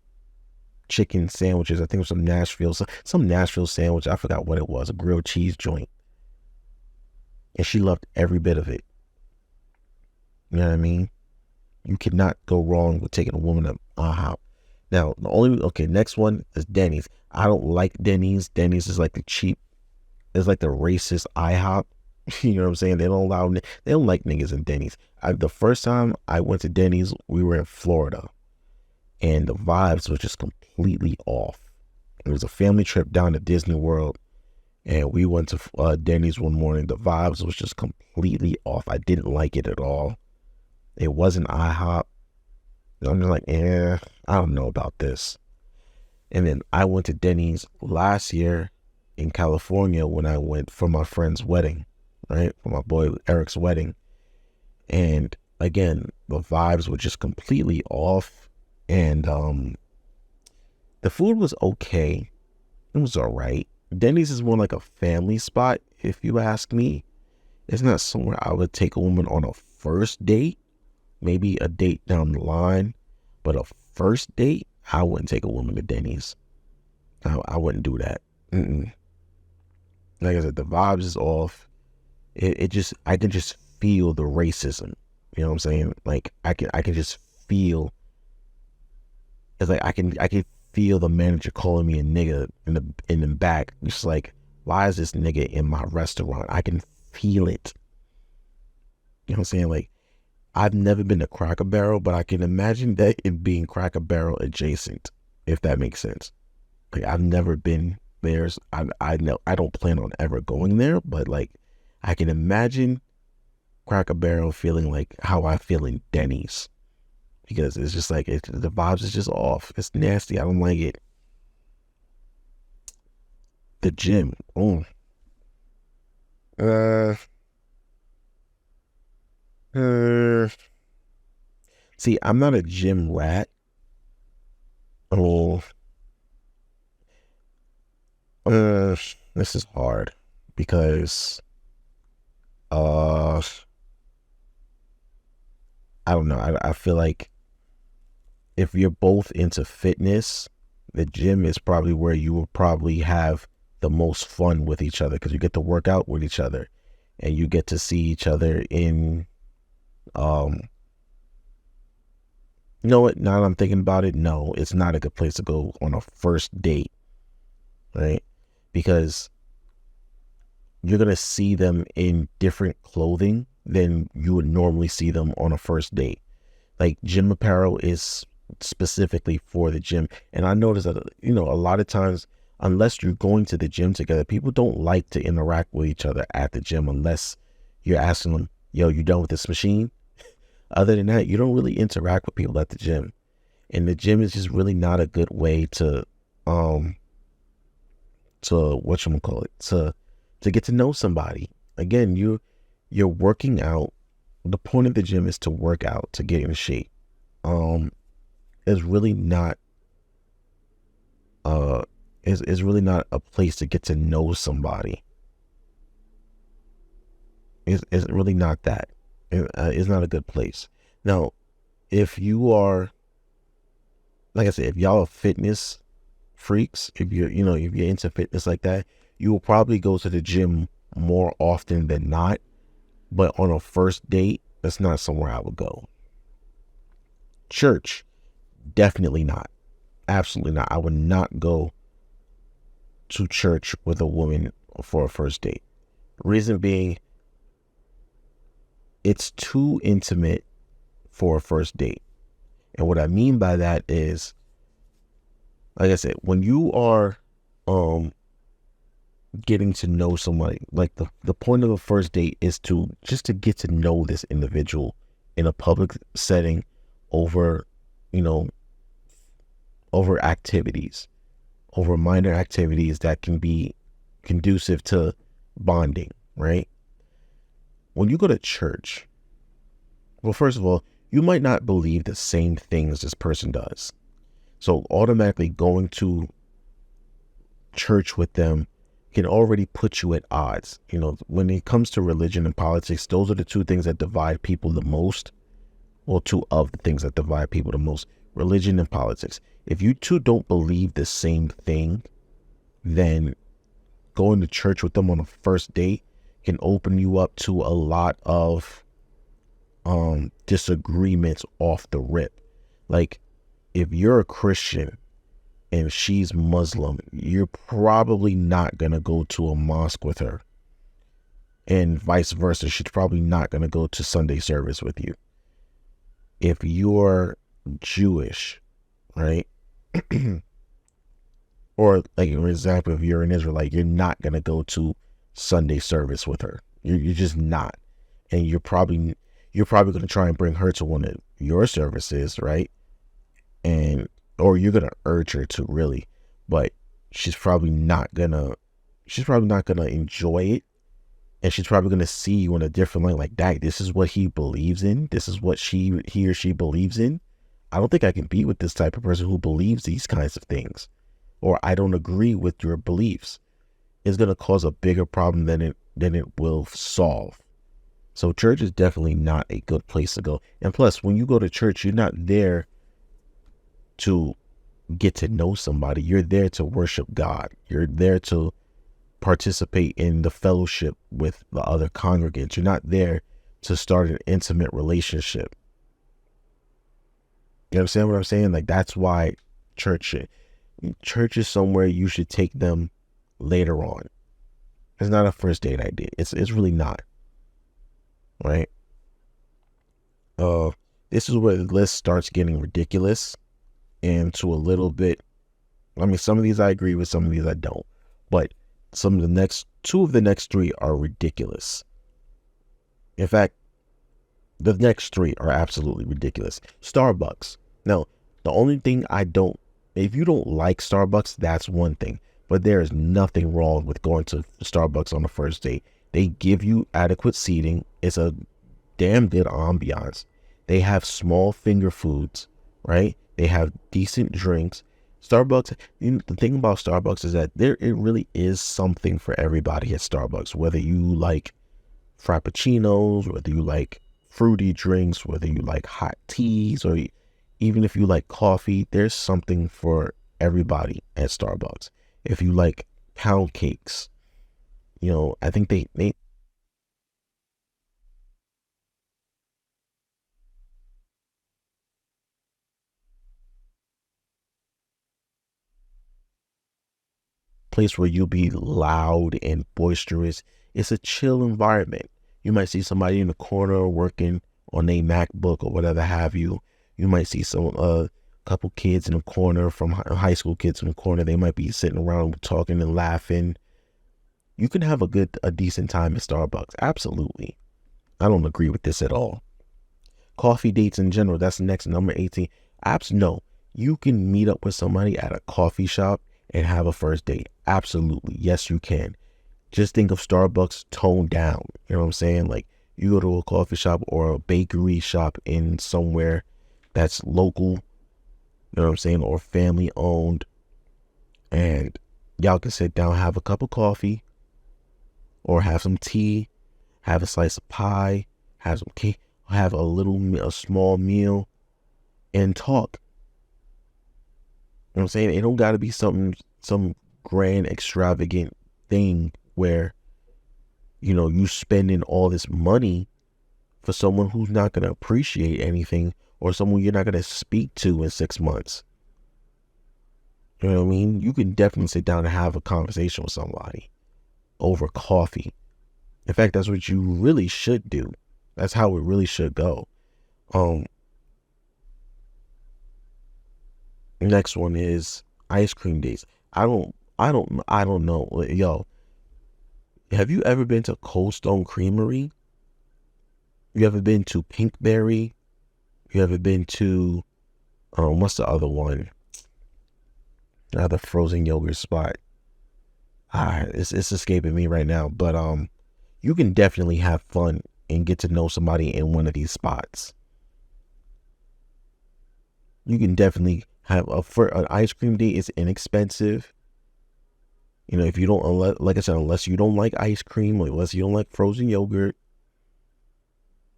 chicken sandwiches. I think it was some Nashville sandwich. I forgot what it was. A grilled cheese joint. And she loved every bit of it. You know what I mean? You cannot go wrong with taking a woman to IHOP. Now, next one is Denny's. I don't like Denny's. Denny's is like the cheap, it's like the racist IHOP. You know what I'm saying? They don't like niggas in Denny's. The first time I went to Denny's, we were in Florida, and the vibes were just completely off. It was a family trip down to Disney World, and we went to Denny's one morning. The vibes was just completely off. I didn't like it at all. It wasn't IHOP. I'm just like, I don't know about this. And then I went to Denny's last year in California when I went for my friend's wedding, right? For my boy Eric's wedding. And again, the vibes were just completely off. And the food was okay. It was all right. Denny's is more like a family spot, if you ask me. It's not somewhere I would take a woman on a first date. Maybe a date down the line, but a first date, I wouldn't take a woman to Denny's. I wouldn't do that. Like I said, the vibes is off. I can just feel the racism. You know what I'm saying? Like I can just feel. It's like I can feel the manager calling me a nigga in the back. Just like, why is this nigga in my restaurant? I can feel it. You know what I'm saying? Like, I've never been to Cracker Barrel, but I can imagine that it being Cracker Barrel adjacent, if that makes sense. Like, I've never been there. I know I don't plan on ever going there, but like, I can imagine Cracker Barrel feeling like how I feel in Denny's, because it's just like the vibes is just off. It's nasty. I don't like it. The gym. See, I'm not a gym rat. Oh, this is hard because uh, I don't know. I feel like if you're both into fitness, the gym is probably where you will probably have the most fun with each other because you get to work out with each other and you get to see each other in um you know what, now that I'm thinking about it, no, it's not a good place to go on a first date, right? Because you're gonna see them in different clothing than you would normally see them on a first date. Like gym apparel is specifically for the gym. And I notice that, a lot of times, unless you're going to the gym together, people don't like to interact with each other at the gym unless you're asking them, yo, you done with this machine? Other than that, you don't really interact with people at the gym. And the gym is just really not a good way um, to whatchamacallit, to get to know somebody. Again, you're working out. The point of the gym is to work out, to get in shape. It's really not is really not a place to get to know somebody. It's really not that. It's not a good place. Now, if you are, like I said, if y'all are fitness freaks, if you're into fitness like that, you will probably go to the gym more often than not. But on a first date, that's not somewhere I would go. Church, definitely not. Absolutely not. I would not go to church with a woman for a first date. Reason being, it's too intimate for a first date. And what I mean by that is, like I said, when you are getting to know somebody, like the point of a first date is to get to know this individual in a public setting over, over activities, over minor activities that can be conducive to bonding, right? When you go to church, well, first of all, you might not believe the same things this person does. So automatically going to church with them can already put you at odds. When it comes to religion and politics, those are the two things that divide people the most. Well, two of the things that divide people the most: religion and politics. If you two don't believe the same thing, then going to church with them on a first date can open you up to a lot of disagreements off the rip. Like, if you're a Christian and she's Muslim, you're probably not going to go to a mosque with her. And vice versa, she's probably not going to go to Sunday service with you. If you're Jewish, right? Or, like, for example, if you're an Israelite, you're not going to go to Sunday service with her. You're just not. And you're probably going to try and bring her to one of your services, right? Or you're going to urge her to, really, but she's probably not going to enjoy it. And she's probably going to see you in a different light, like, dang, this is what he believes in. This is what he or she believes in. I don't think I can be with this type of person who believes these kinds of things. Or I don't agree with your beliefs. It's going to cause a bigger problem than it will solve. So church is definitely not a good place to go. And plus, when you go to church, you're not there to get to know somebody. You're there to worship God. You're there to participate in the fellowship with the other congregants. You're not there to start an intimate relationship. You understand what I'm saying? Like, that's why church is somewhere you should take them later on. It's not a first date idea. It's really not. Right? This is where the list starts getting ridiculous and to a little bit. I mean, some of these I agree with, some of these I don't. But two of the next three are ridiculous. In fact, the next three are absolutely ridiculous. Starbucks. Now, the only thing if you don't like Starbucks, that's one thing. But there is nothing wrong with going to Starbucks on the first date. They give you adequate seating. It's a damn good ambiance. They have small finger foods, right? They have decent drinks. Starbucks, the thing about Starbucks is that it really is something for everybody at Starbucks, whether you like frappuccinos, whether you like fruity drinks, whether you like hot teas, or even if you like coffee, there's something for everybody at Starbucks. If you like pound cakes, I think they place where you'll be loud and boisterous. It's a chill environment. You might see somebody in the corner working on a MacBook or whatever have you. You might see some couple kids in the corner, from high school kids in the corner. They might be sitting around talking and laughing. You can have a decent time at Starbucks. Absolutely. I don't agree with this at all. Coffee dates in general, that's the next number 18. No. You can meet up with somebody at a coffee shop and have a first date. Absolutely. Yes, you can. Just think of Starbucks toned down. You know what I'm saying? Like, you go to a coffee shop or a bakery shop in somewhere that's local, you know what I'm saying, or family owned, and y'all can sit down, have a cup of coffee, or have some tea, have a slice of pie, have some cake, have a small meal, and talk. You know what I'm saying? It don't got to be some grand, extravagant thing where, you spending all this money for someone who's not going to appreciate anything, or someone you're not going to speak to in 6 months. You know what I mean? You can definitely sit down and have a conversation with somebody over coffee. In fact, that's what you really should do. That's how it really should go. Next one is ice cream dates. I don't know. Yo, have you ever been to Cold Stone Creamery? You ever been to Pinkberry? You ever been to, what's the other one? Another frozen yogurt spot. It's escaping me right now. But you can definitely have fun and get to know somebody in one of these spots. You can definitely have for an ice cream date. It's inexpensive. If you don't, like I said, unless you don't like ice cream, or unless you don't like frozen yogurt,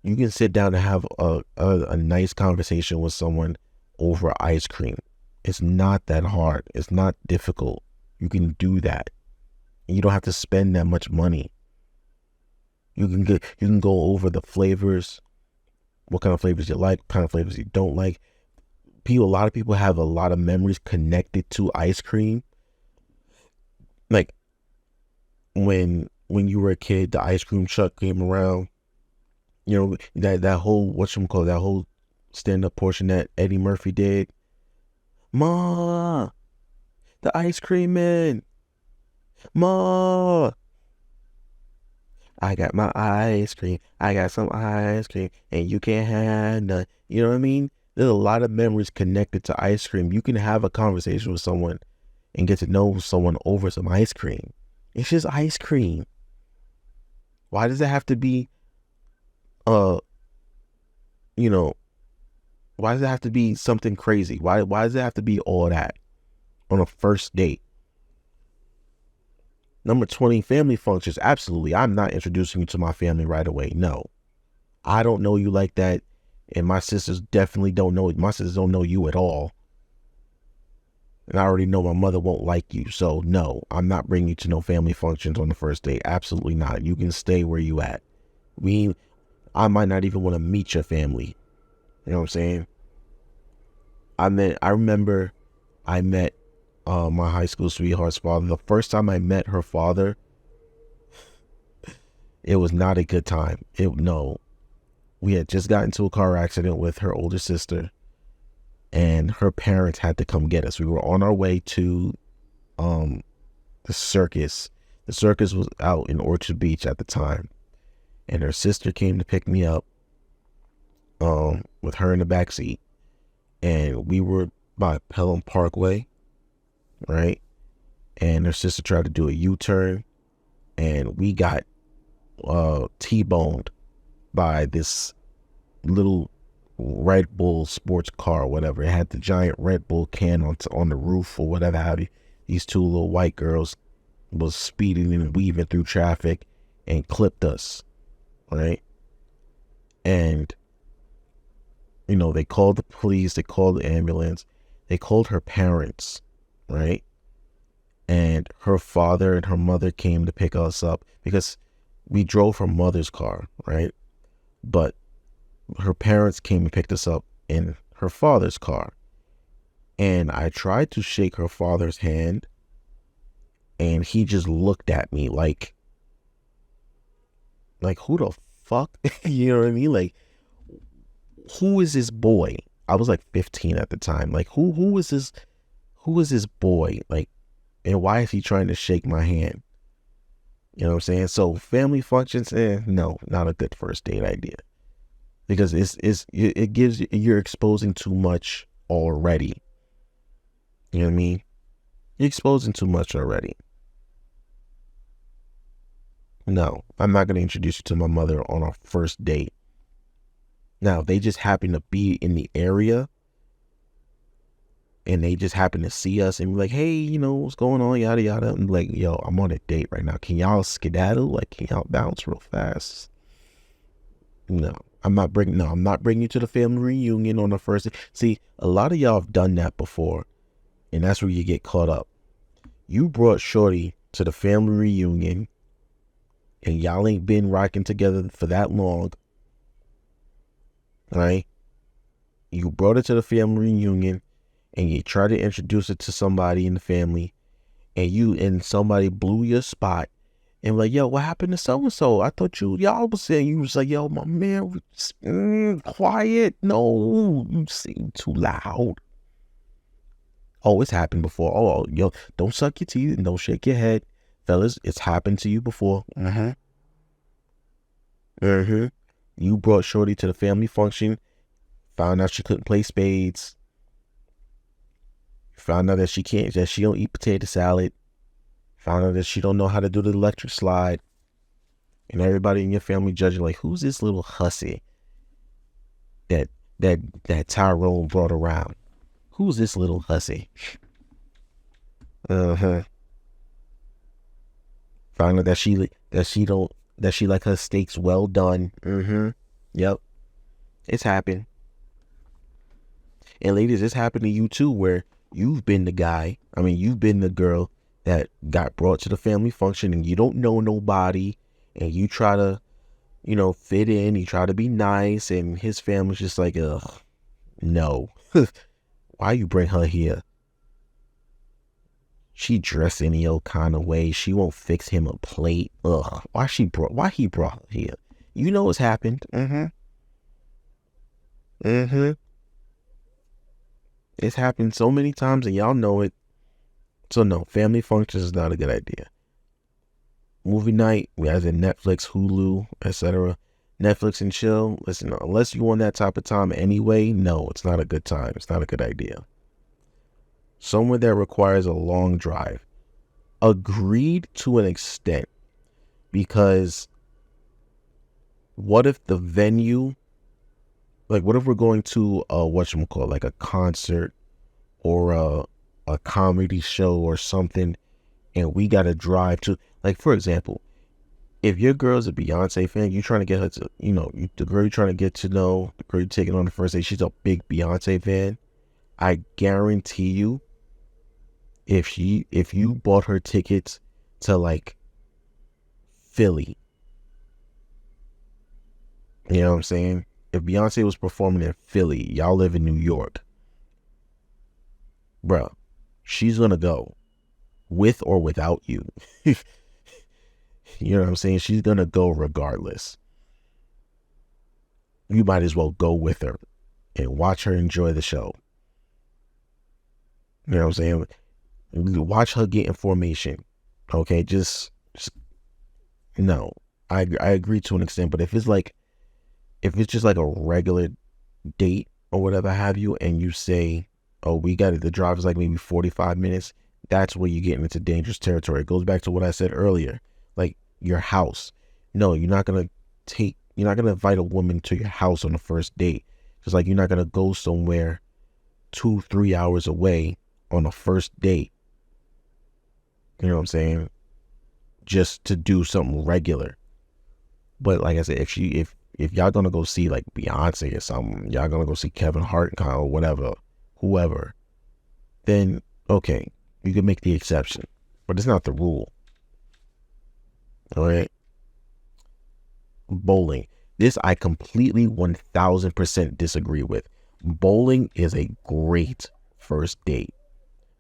you can sit down and have a nice conversation with someone over ice cream. It's not that hard. It's not difficult. You can do that. And you don't have to spend that much money. You can go over the flavors, what kind of flavors you like, what kind of flavors you don't like. A lot of people have a lot of memories connected to ice cream. Like when you were a kid, the ice cream truck came around. That whole that whole stand-up portion that Eddie Murphy did. Ma, the ice cream man. Ma, I got my ice cream. I got some ice cream, and you can't have none. You know what I mean? There's a lot of memories connected to ice cream. You can have a conversation with someone and get to know someone over some ice cream. It's just ice cream. Why does it have to be, uh, you know, why does it have to be something crazy? Why does it have to be all that on a first date? Number 20, family functions. Absolutely. I'm not introducing you to my family right away. No. I don't know you like that. And my sisters definitely don't know. My sisters don't know you at all. And I already know my mother won't like you. So no, I'm not bringing you to no family functions on the first date. Absolutely not. You can stay where you at. I might not even want to meet your family. You know what I'm saying? I remember I met my high school sweetheart's father. The first time I met her father, it was not a good time. No. We had just gotten into a car accident with her older sister, and her parents had to come get us. We were on our way to the circus. The circus was out in Orchard Beach at the time, and her sister came to pick me up with her in the back seat, and we were by Pelham Parkway, right? And her sister tried to do a U-turn, and we got T-boned by this little Red Bull sports car or whatever. It had the giant Red Bull can on the roof or whatever have you. These two little white girls was speeding and weaving through traffic and clipped us, right? And, you know, they called the police, they called the ambulance, they called her parents, right? And her father and her mother came to pick us up because we drove her mother's car, right? But her parents came and picked us up in her father's car. And I tried to shake her father's hand, and he just looked at me like who the fuck? You know what I mean? Like, who is this boy? I was like 15 at the time. Like, who is this boy? Like, and why is he trying to shake my hand? You know what I'm saying? So family functions, no, not a good first date idea. Because it gives, you're exposing too much already. You know what I mean? You're exposing too much already. No, I'm not going to introduce you to my mother on our first date. Now, if they just happen to be in the area and they just happen to see us and be like, hey, you know, what's going on, yada, yada. I'm like, yo, I'm on a date right now. Can y'all skedaddle? Like, can y'all bounce real fast? No, I'm not bringing you to the family reunion on the first day. See, a lot of y'all have done that before, and that's where you get caught up. You brought shorty to the family reunion, and y'all ain't been rocking together for that long, right? You brought her to the family reunion, and you tried to introduce it to somebody in the family, and somebody blew your spot, and like, yo, what happened to so-and-so? I thought y'all was saying, you was like, yo, my man, quiet. No, you seem too loud. Oh, it's happened before. Oh, yo, don't suck your teeth and don't shake your head. Fellas, it's happened to you before. You brought shorty to the family function, found out she couldn't play spades, found out that she don't eat potato salad, found out that she don't know how to do the electric slide, and everybody in your family judging like, who's this little hussy that Tyrone brought around? Who's this little hussy? Found out that she like her steaks well done. Yep. It's happened. And ladies, it's happened to you too, where you've been the girl that got brought to the family function and you don't know nobody, and you try to, you know, fit in, you try to be nice, and his family's just like, ugh, no. Why you bring her here? She dressed any old kind of way. She won't fix him a plate. Ugh. Why he brought her here? You know what's happened. It's happened so many times and y'all know it. So no, family functions is not a good idea. Movie night, we have Netflix, Hulu, etc. Netflix and chill. Listen, unless you want that type of time anyway, no, it's not a good time. It's not a good idea. Somewhere that requires a long drive. Agreed to an extent. Because what if the venue, like what if we're going to like a concert or a comedy show or something, and we got to drive to, like, for example, if your girl's a Beyonce fan, you trying to get her to, you know, the girl you're trying to get to know, the girl you're taking on the first date, she's a big Beyonce fan. I guarantee you, if you bought her tickets to like Philly, you know what I'm saying? If Beyonce was performing in Philly, y'all live in New York, bro, she's gonna go with or without you. You know what I'm saying? She's gonna go regardless. You might as well go with her and watch her enjoy the show. You know what I'm saying? Watch her get information. Okay, just no. I agree to an extent, but if it's just like a regular date or whatever have you, and you say, oh, the drive is like maybe 45 minutes, that's where you get into dangerous territory. It goes back to what I said earlier, like your house. No, you're not going to take invite a woman to your house on the first date. Just like you're not gonna go somewhere 2-3 hours away on a first date. You know what I'm saying? Just to do something regular. But like I said, if y'all gonna go see like Beyonce or something, y'all gonna go see Kevin Hart or whatever, whoever, then okay, you can make the exception, but it's not the rule. All right. Bowling. This I completely 1000% disagree with. Bowling is a great first date.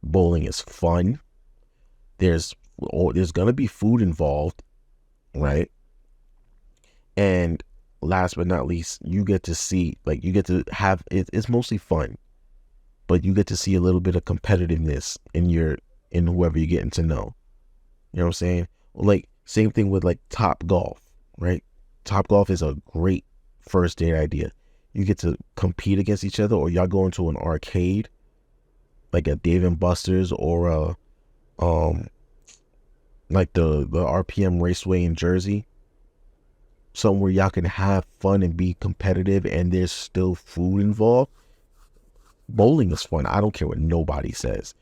Bowling is fun. There's gonna be food involved, right? And last but not least, you get to see, like, you get to have it's mostly fun, but you get to see a little bit of competitiveness in whoever you're getting to know. You know what I'm saying? Like, same thing with like Top Golf, right? Top Golf is a great first date idea. You get to compete against each other, or y'all go into an arcade, like a Dave and Buster's, or like the RPM Raceway in Jersey, somewhere y'all can have fun and be competitive, and there's still food involved. Bowling is fun. I don't care what nobody says.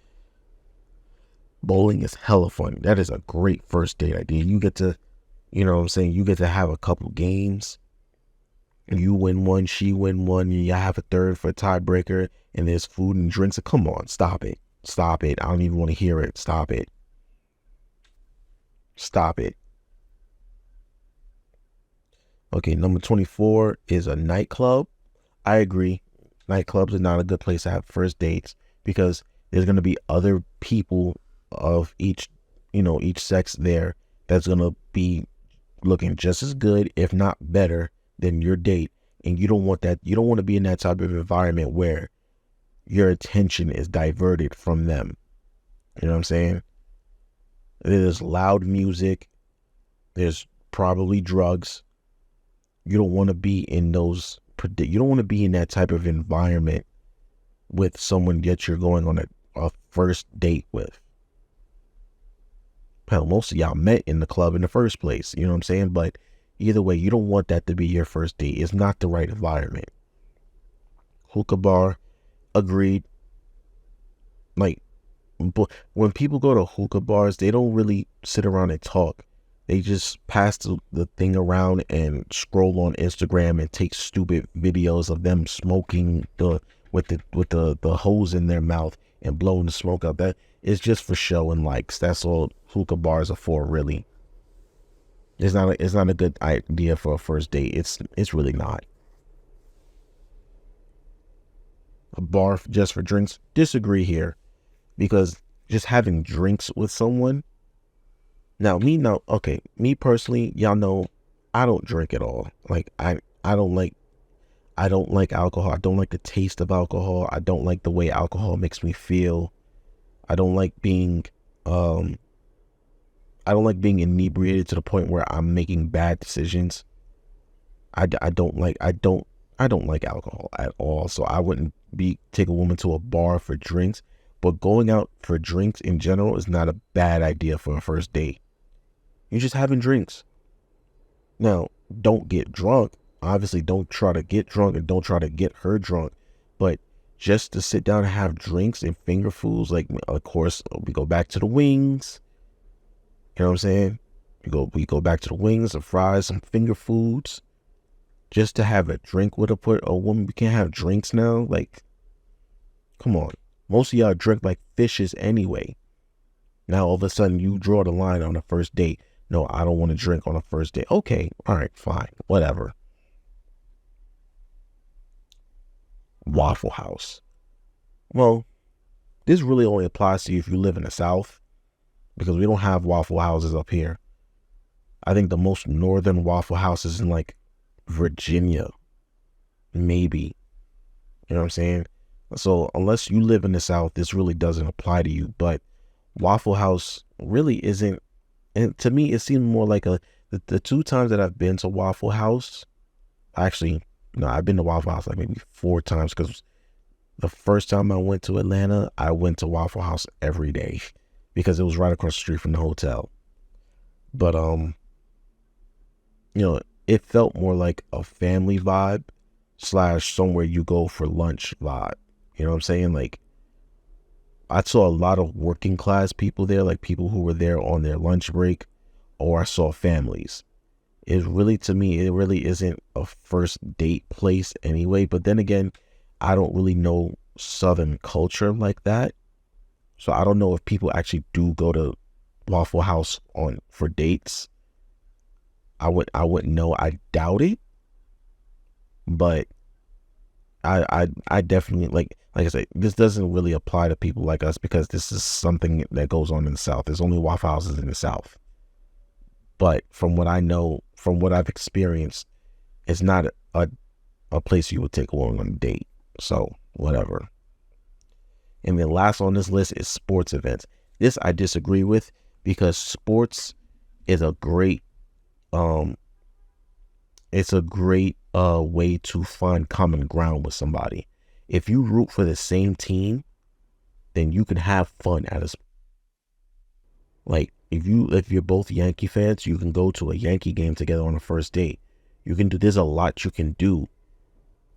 Bowling is hella fun. That is a great first date idea. You get to, you know what I'm saying, you get to have a couple games. You win one, she win one, you have a third for a tiebreaker, and there's food and drinks. Come on, stop it. Stop it. I don't even want to hear it. Stop it. Stop it. Okay, number 24 is a nightclub. I agree. Nightclubs are not a good place to have first dates, because there's going to be other people of each sex there that's going to be looking just as good, if not better, than your date. And you don't want that. You don't want to be in that type of environment where your attention is diverted from them. You know what I'm saying? There's loud music. There's probably drugs. You don't want to be in those. You don't want to be in that type of environment with someone that you're going on a first date with. Hell, most of y'all met in the club in the first place. You know what I'm saying? But either way, you don't want that to be your first date. It's not the right environment. Hookah bar, agreed. Like, but when people go to hookah bars, they don't really sit around and talk. They just pass the thing around and scroll on Instagram and take stupid videos of them smoking with the hose in their mouth and blowing the smoke out. That is just for show and likes. That's all hookah bars are for, really. It's not a good idea for a first date. It's really not. A bar just for drinks, disagree here, because just having drinks with someone. Me personally, y'all know I don't drink at all. Like I don't like alcohol. I don't like the taste of alcohol. I don't like the way alcohol makes me feel. I don't like being inebriated to the point where I'm making bad decisions. I don't like alcohol at all. So I wouldn't take a woman to a bar for drinks. But going out for drinks in general is not a bad idea for a first date. You're just having drinks. Now, don't get drunk. Obviously, don't try to get drunk, and don't try to get her drunk. But just to sit down and have drinks and finger foods, like, of course, we go back to the wings. You know what I'm saying? We go back to the wings, some fries, some finger foods. Just to have a drink with a woman. We can't have drinks now. Like, come on. Most of y'all drink like fishes anyway. Now all of a sudden you draw the line on a first date. No, I don't want to drink on a first date. Okay, all right, fine, whatever. Waffle House. Well, this really only applies to you if you live in the South, because we don't have Waffle Houses up here. I think the most northern Waffle House is in like Virginia, maybe. You know what I'm saying? So unless you live in the South, this really doesn't apply to you. But Waffle House really isn't, and to me, it seemed more like the 2 times that I've been to Waffle House, actually, no, I've been to Waffle House like maybe 4 times, because the first time I went to Atlanta, I went to Waffle House every day because it was right across the street from the hotel. But, it felt more like a family vibe slash somewhere you go for lunch vibe. You know what I'm saying? Like, I saw a lot of working class people there, like people who were there on their lunch break, or I saw families. It really, to me, it really isn't a first date place anyway. But then again, I don't really know Southern culture like that. So I don't know if people actually do go to Waffle House for dates. I wouldn't know. I doubt it, but I definitely like I say, this doesn't really apply to people like us because this is something that goes on in the South. There's only Waffle Houses in the South. But from what I know, from what I've experienced, it's not a place you would take along on a date. So whatever. And then last on this list is sports events. This I disagree with because sports is a great it's a great way to find common ground with somebody. If you root for the same team, then you can have fun at a like if you're both Yankee fans, you can go to a Yankee game together on a first date. There's a lot you can do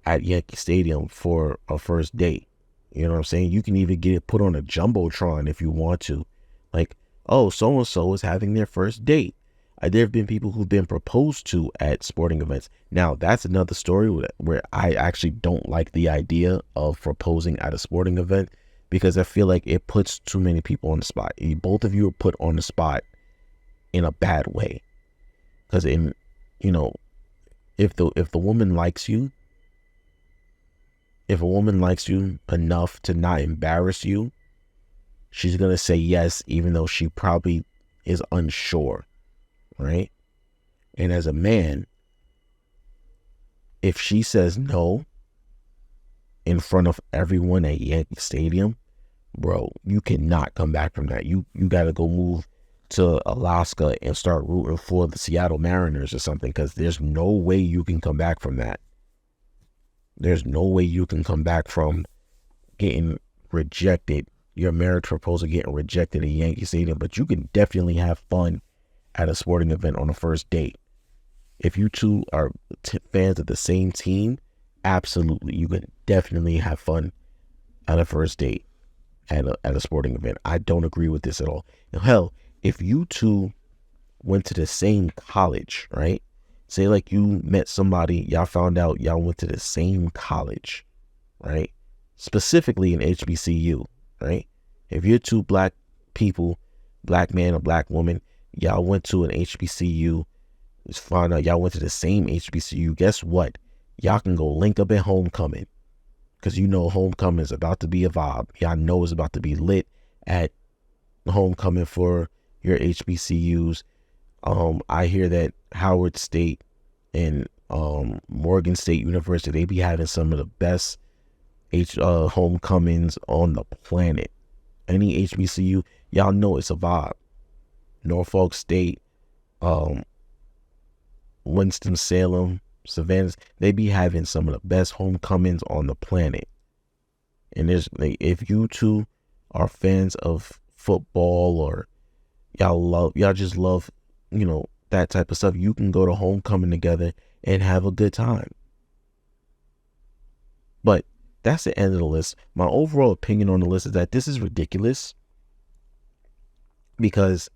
at Yankee Stadium for a first date. You know what I'm saying? You can even get it put on a Jumbotron if you want to. Like, oh, so-and-so is having their first date. There have been people who've been proposed to at sporting events. Now, that's another story where I actually don't like the idea of proposing at a sporting event because I feel like it puts too many people on the spot. Both of you are put on the spot in a bad way. Because if the woman likes you, if a woman likes you enough to not embarrass you, she's going to say yes, even though she probably is unsure, right? And as a man, if she says no in front of everyone at Yankee Stadium, bro, you cannot come back from that. You got to go move to Alaska and start rooting for the Seattle Mariners or something because there's no way you can come back from that. There's no way you can come back from getting rejected, your marriage proposal getting rejected at Yankee Stadium, but you can definitely have fun at a sporting event on a first date. If you two are fans of the same team, absolutely, you can definitely have fun at a first date at a sporting event. I don't agree with this at all. Now, hell, if you two went to the same college, right? Say like you met somebody, y'all found out y'all went to the same college, right? Specifically in HBCU, right? If you're two black people, black man or black woman, y'all went to an HBCU, found out y'all went to the same HBCU, guess what? Y'all can go link up at homecoming because you know homecoming is about to be a vibe. Y'all know it's about to be lit at homecoming for your HBCUs. I hear that Howard State and Morgan State University, they be having some of the best homecomings on the planet. Any HBCU, y'all know it's a vibe. Norfolk State, Winston-Salem, Savannah, they be having some of the best homecomings on the planet. And if you two are fans of football or y'all just love, that type of stuff, you can go to homecoming together and have a good time. But that's the end of the list. My overall opinion on the list is that this is ridiculous because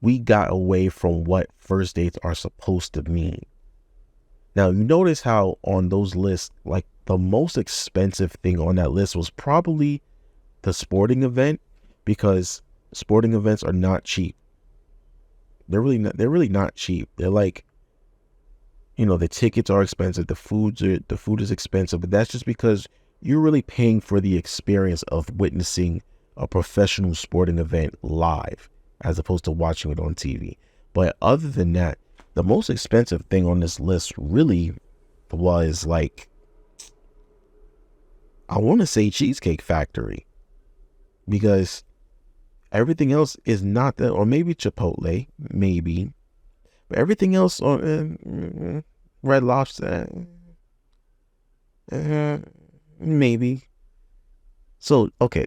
we got away from what first dates are supposed to mean. Now, you notice how on those lists, like the most expensive thing on that list was probably the sporting event because sporting events are not cheap. They're really not cheap. They're like, the tickets are expensive, the food is expensive, but that's just because you're really paying for the experience of witnessing a professional sporting event live as opposed to watching it on TV. But other than that, the most expensive thing on this list really was like, I want to say Cheesecake Factory because everything else is not that, or maybe Chipotle, maybe, but everything else on Red Lobster, maybe. So, okay,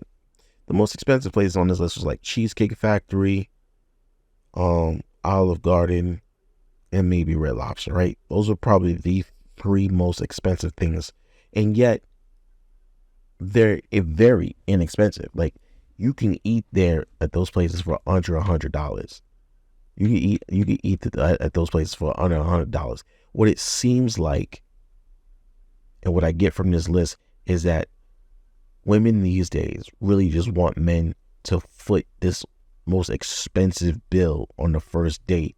the most expensive places on this list was like Cheesecake Factory, Olive Garden, and maybe Red Lobster, right? Those are probably the three most expensive things. And yet they're very inexpensive. Like, you can eat there at those places for under $100. You can eat at those places for under $100. What it seems like, and what I get from this list, is that women these days really just want men to foot this most expensive bill on the first date,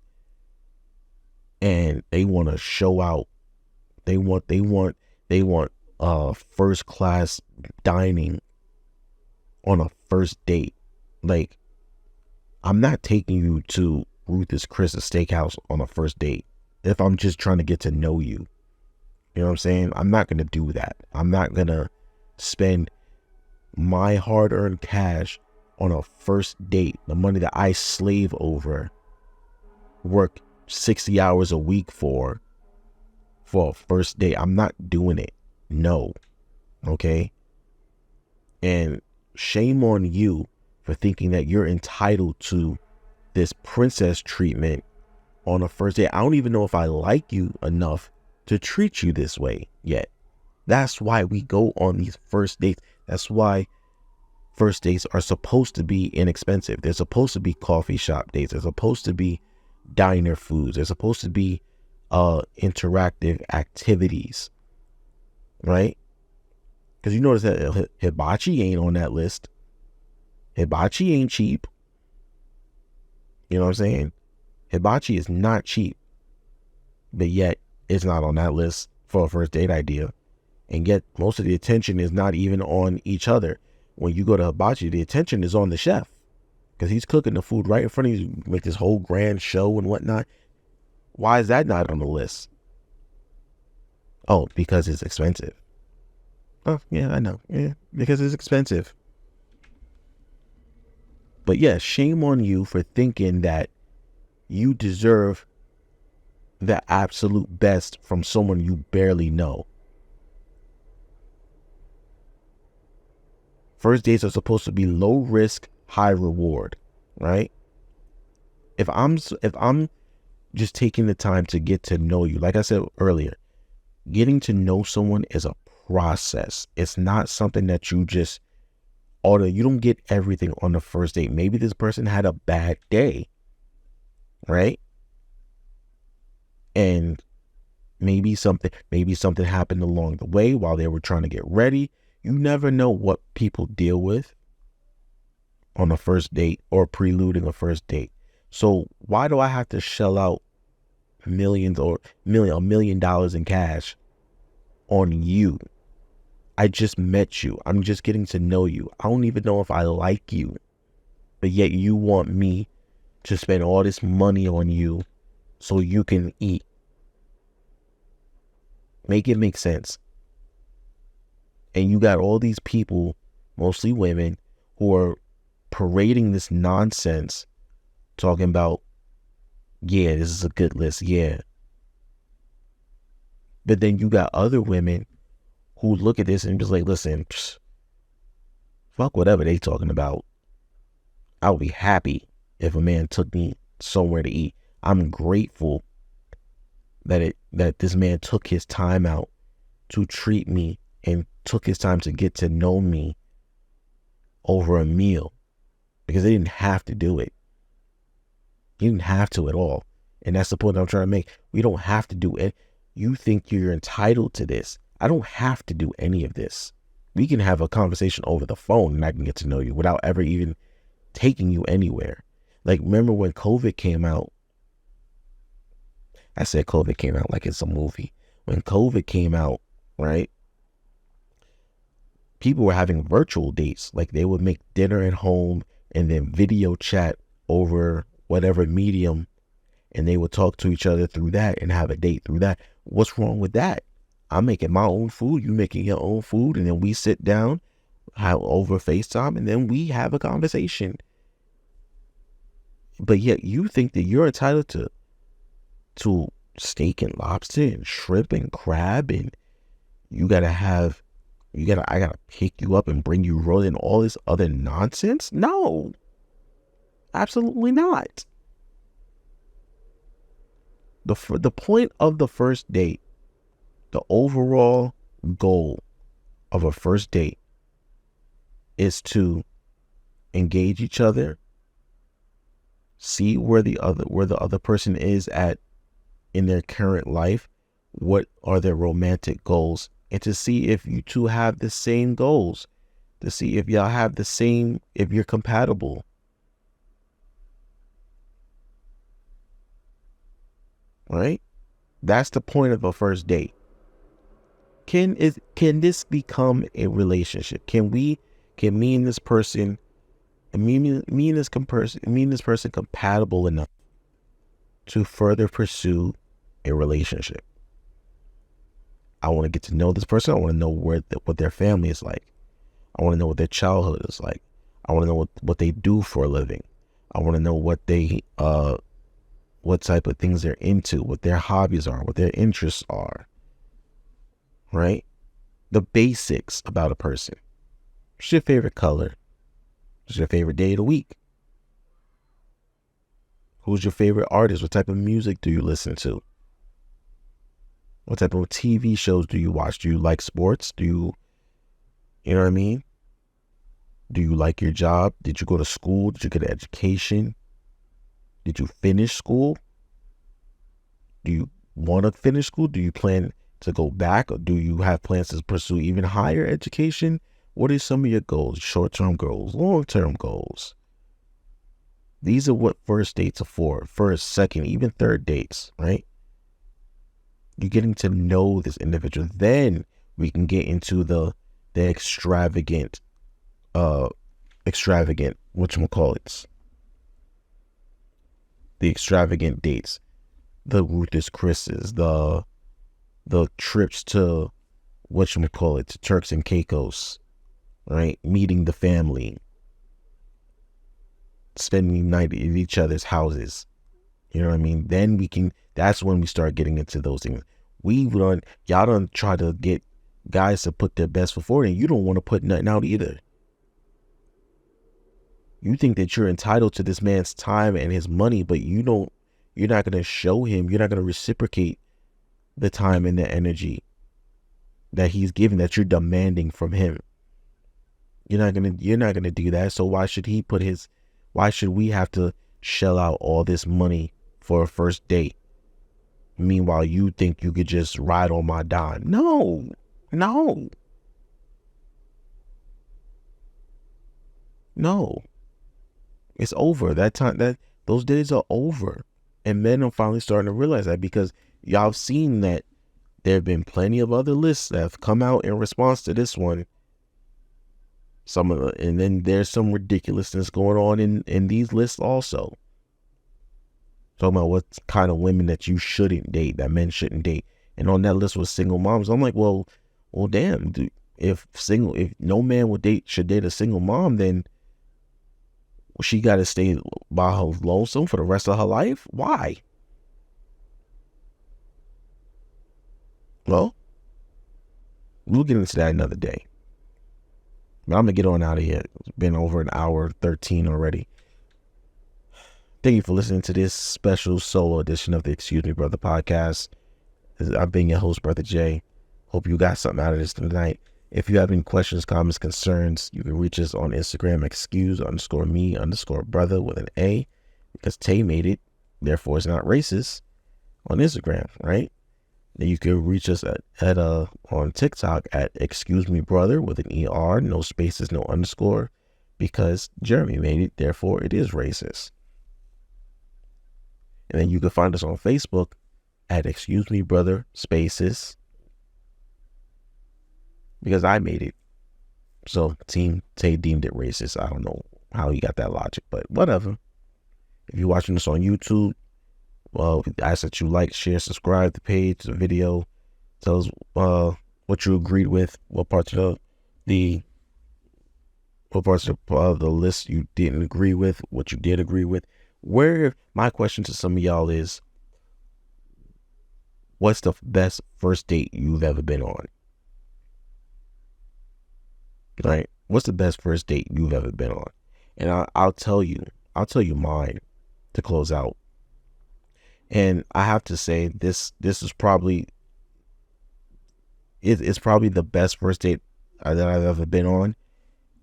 and they want to show out. They want first class dining on a first date. Like, I'm not taking you to Ruth's Chris's Steakhouse on a first date if I'm just trying to get to know you. You know what I'm saying? I'm not going to do that. I'm not going to spend my hard-earned cash on a first date, the money that I slave over, work 60 hours a week for a first date. I'm not doing it. No. Okay? And shame on you for thinking that you're entitled to this princess treatment on a first date. I don't even know if I like you enough to treat you this way yet. That's why we go on these first dates. That's why first dates are supposed to be inexpensive. They're supposed to be coffee shop dates. They're supposed to be diner foods. They're supposed to be interactive activities, right? Because you notice that hibachi ain't on that list. Hibachi ain't cheap. You know what I'm saying? Hibachi is not cheap, but yet it's not on that list for a first date idea. And yet most of the attention is not even on each other. When you go to hibachi, the attention is on the chef because he's cooking the food right in front of you, make this whole grand show and whatnot. Why is that not on the list? Oh, because it's expensive. Oh, yeah, I know. Yeah, because it's expensive. But yeah, shame on you for thinking that you deserve the absolute best from someone you barely know. First dates are supposed to be low risk, high reward, right? If I'm just taking the time to get to know you, like I said earlier, getting to know someone is a process. It's not something that you just order. You don't get everything on the first date. Maybe this person had a bad day, right? And maybe something happened along the way while they were trying to get ready. You never know what people deal with on a first date or preluding a first date. So why do I have to shell out $1 million in cash on you? I just met you. I'm just getting to know you. I don't even know if I like you, but yet you want me to spend all this money on you so you can eat. Make it make sense. And you got all these people, mostly women, who are parading this nonsense, talking about, yeah, this is a good list, yeah. But then you got other women who look at this and just like, listen, fuck whatever they talking about. I would be happy if a man took me somewhere to eat. I'm grateful that this man took his time out to treat me and took his time to get to know me over a meal, because they didn't have to do it. You didn't have to at all. And that's the point I'm trying to make. We don't have to do it. You think you're entitled to this. I don't have to do any of this. We can have a conversation over the phone and I can get to know you without ever even taking you anywhere. Like, remember when COVID came out? I said COVID came out like it's a movie. When COVID came out, right? People were having virtual dates. Like, they would make dinner at home and then video chat over whatever medium, and they would talk to each other through that and have a date through that. What's wrong with that? I'm making my own food, you making your own food, and then we sit down over FaceTime and then we have a conversation. But yet you think that you're entitled to steak and lobster and shrimp and crab, and I gotta pick you up and bring you roll and all this other nonsense? No, absolutely not. the point of the first date, the overall goal of a first date is to engage each other, see where the other person is at in their current life, what are their romantic goals, and to see if you two have the same goals, to see if y'all have the same, if you're compatible. Right? That's the point of a first date. Can this become a relationship? Can me and this person, me and this person compatible enough to further pursue a relationship? I want to get to know this person. I want to know what their family is like. I want to know what their childhood is like. I want to know what they do for a living. I want to know what type of things they're into, what their hobbies are, what their interests are. Right? The basics about a person. What's your favorite color? What's your favorite day of the week? Who's your favorite artist? What type of music do you listen to? What type of TV shows do you watch? Do you like sports? You know what I mean? Do you like your job? Did you go to school? Did you get an education? Did you finish school? Do you want to finish school? Do you plan to go back, or do you have plans to pursue even higher education? What are some of your goals? Short-term goals, long-term goals. These are what first dates are for. First, second, even third dates, right? You're getting to know this individual. Then we can get into the extravagant, whatchamacallits. The extravagant dates. The Ruth's Chris's, the trips to to Turks and Caicos, right? Meeting the family, spending the night at each other's houses. You know what I mean? Then that's when we start getting into those things. Y'all done try to get guys to put their best foot forward, and you don't want to put nothing out either. You think that you're entitled to this man's time and his money, but you're not going to show him, you're not going to reciprocate the time and the energy that he's giving, that you're demanding from him. You're not going to do that. So why should we have to shell out all this money for a first date? Meanwhile, you think you could just ride on my dime. No. It's over. Those days are over. And men are finally starting to realize that, because y'all have seen that there have been plenty of other lists that have come out in response to this one. And then there's some ridiculousness going on in these lists also. Talking about what kind of women that you shouldn't date, that men shouldn't date. And on that list was single moms. I'm like, well, damn, dude, if no man should date a single mom, then she got to stay by her lonesome for the rest of her life? Why? Well, we'll get into that another day. But I'm going to get on out of here. It's been over an hour 13 already. Thank you for listening to this special solo edition of the Excuse Me Brother podcast. I've been your host, Brother Jay. Hope you got something out of this tonight. If you have any questions, comments, concerns, you can reach us on Instagram, excuse_me_brother with an A, because Tay made it, therefore it's not racist, on Instagram, right? Then you can reach us on TikTok at excuse_me_brother with an ER, no spaces, no underscore, because Jeremy made it, therefore it is racist. And then you can find us on Facebook at excuse_me_brother spaces, because I made it. So Team Tay deemed it racist. I don't know how he got that logic, but whatever. If you're watching this on YouTube, well, we ask that you like, share, subscribe the page, the video. Tell us what you agreed with, what parts of the list you didn't agree with, what you did agree with. My question to some of y'all is, what's the best first date you've ever been on? Right? What's the best first date you've ever been on? And I'll tell you mine to close out. And I have to say, this is probably it's probably the best first date that I've ever been on.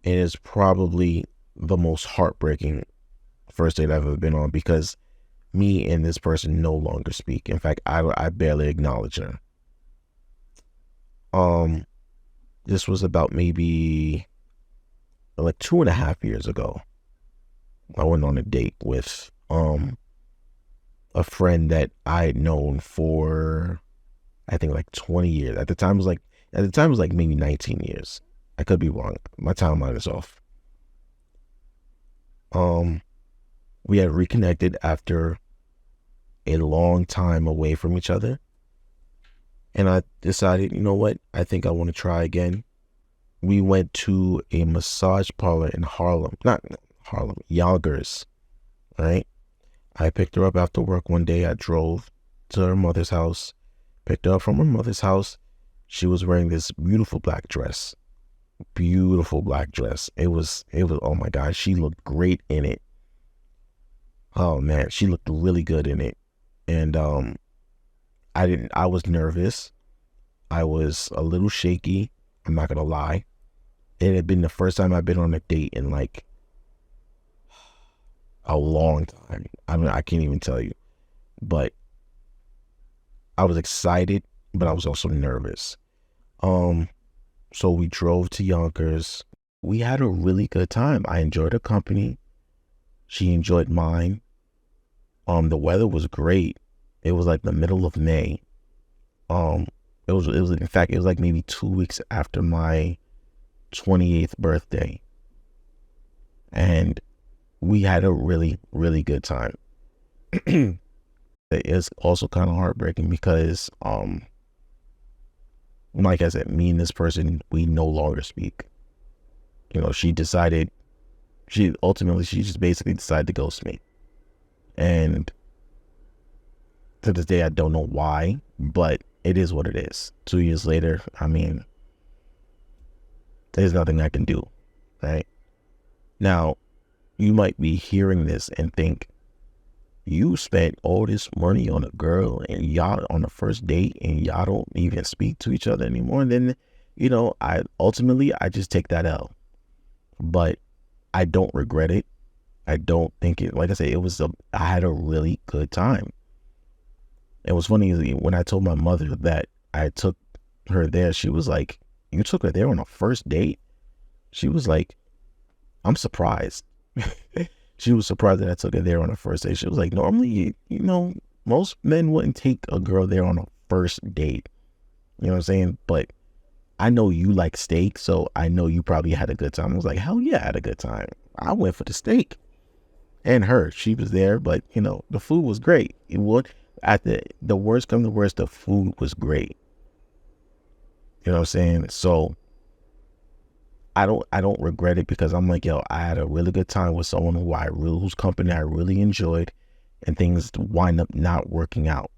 It is probably the most heartbreaking first date I've ever been on, because me and this person no longer speak. In fact, I barely acknowledge her. This was about maybe like 2.5 years ago. I went on a date with a friend that I had known for, I think, like 20 years. At the time it was like maybe 19 years. I could be wrong. My timeline is off. We had reconnected after a long time away from each other. And I decided, you know what? I think I want to try again. We went to a massage parlor in Harlem. Not Harlem, Yonkers, right? I picked her up after work one day. I drove to her mother's house, picked her up from her mother's house. She was wearing this beautiful black dress. Beautiful black dress. It was, oh my God, she looked great in it. Oh man, she looked really good in it. And I was nervous. I was a little shaky. I'm not gonna lie. It had been the first time I've been on a date in like a long time. I mean, I can't even tell you. But I was excited, but I was also nervous. So we drove to Yonkers. We had a really good time. I enjoyed her company. She enjoyed mine. The weather was great. It was like the middle of May. It was in fact, it was like maybe 2 weeks after my 28th birthday. And we had a really, really good time. It's also kind of heartbreaking because, like I said, me and this person, we no longer speak. You know, she just basically decided to ghost me. And to this day, I don't know why, but it is what it is. 2 years later, I mean, there's nothing I can do, right? Now, you might be hearing this and think, you spent all this money on a girl and y'all on the first date and y'all don't even speak to each other anymore. And then, you know, I just take that L. But I don't regret it. I don't think it, like I said, I had a really good time. It was funny, when I told my mother that I took her there, she was like, you took her there on a first date? She was like, I'm surprised. She was surprised that I took her there on a first date. She was like, normally, you know, most men wouldn't take a girl there on a first date. You know what I'm saying? But I know you like steak, so I know you probably had a good time. I was like, hell yeah, I had a good time. I went for the steak. And she was there, but, you know, the food was great. It would, the worst come to worst, the food was great. You know what I'm saying? So I don't regret it, because I'm like, yo, I had a really good time with someone whose company I really enjoyed, and things wind up not working out.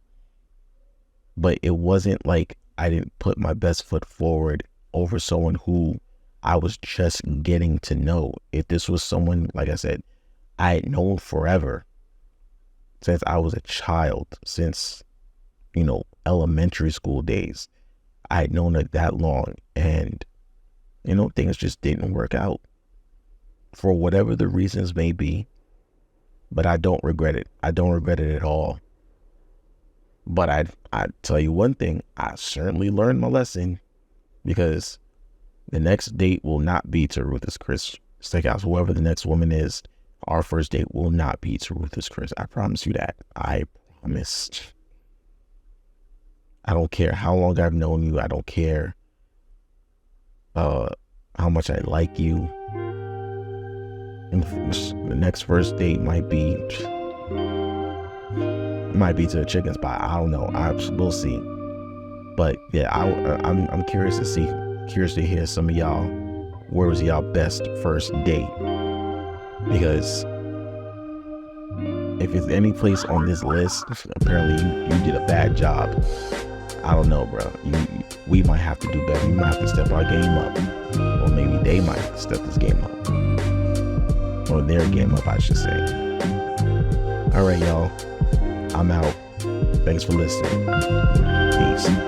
But it wasn't like I didn't put my best foot forward over someone who I was just getting to know. If this was someone, like I said, I had known forever, since I was a child, since, you know, elementary school days. I had known her that long, and, you know, things just didn't work out for whatever the reasons may be. But I don't regret it. I don't regret it at all. But I tell you one thing, I certainly learned my lesson, because the next date will not be to Ruth's Chris Steakhouse. Whoever the next woman is, our first date will not be to Ruth's Chris. I promise you that. I promise. I don't care how long I've known you. I don't care how much I like you. And the next first date might be to a chicken spot. I don't know. We'll see. But yeah, I'm curious to hear some of y'all. Where was y'all best first date? Because if it's any place on this list, apparently you did a bad job. I don't know, bro. We might have to do better. We might have to step our game up. Or maybe they might have to step this game up. Or their game up, I should say. All right, y'all. I'm out. Thanks for listening. Peace.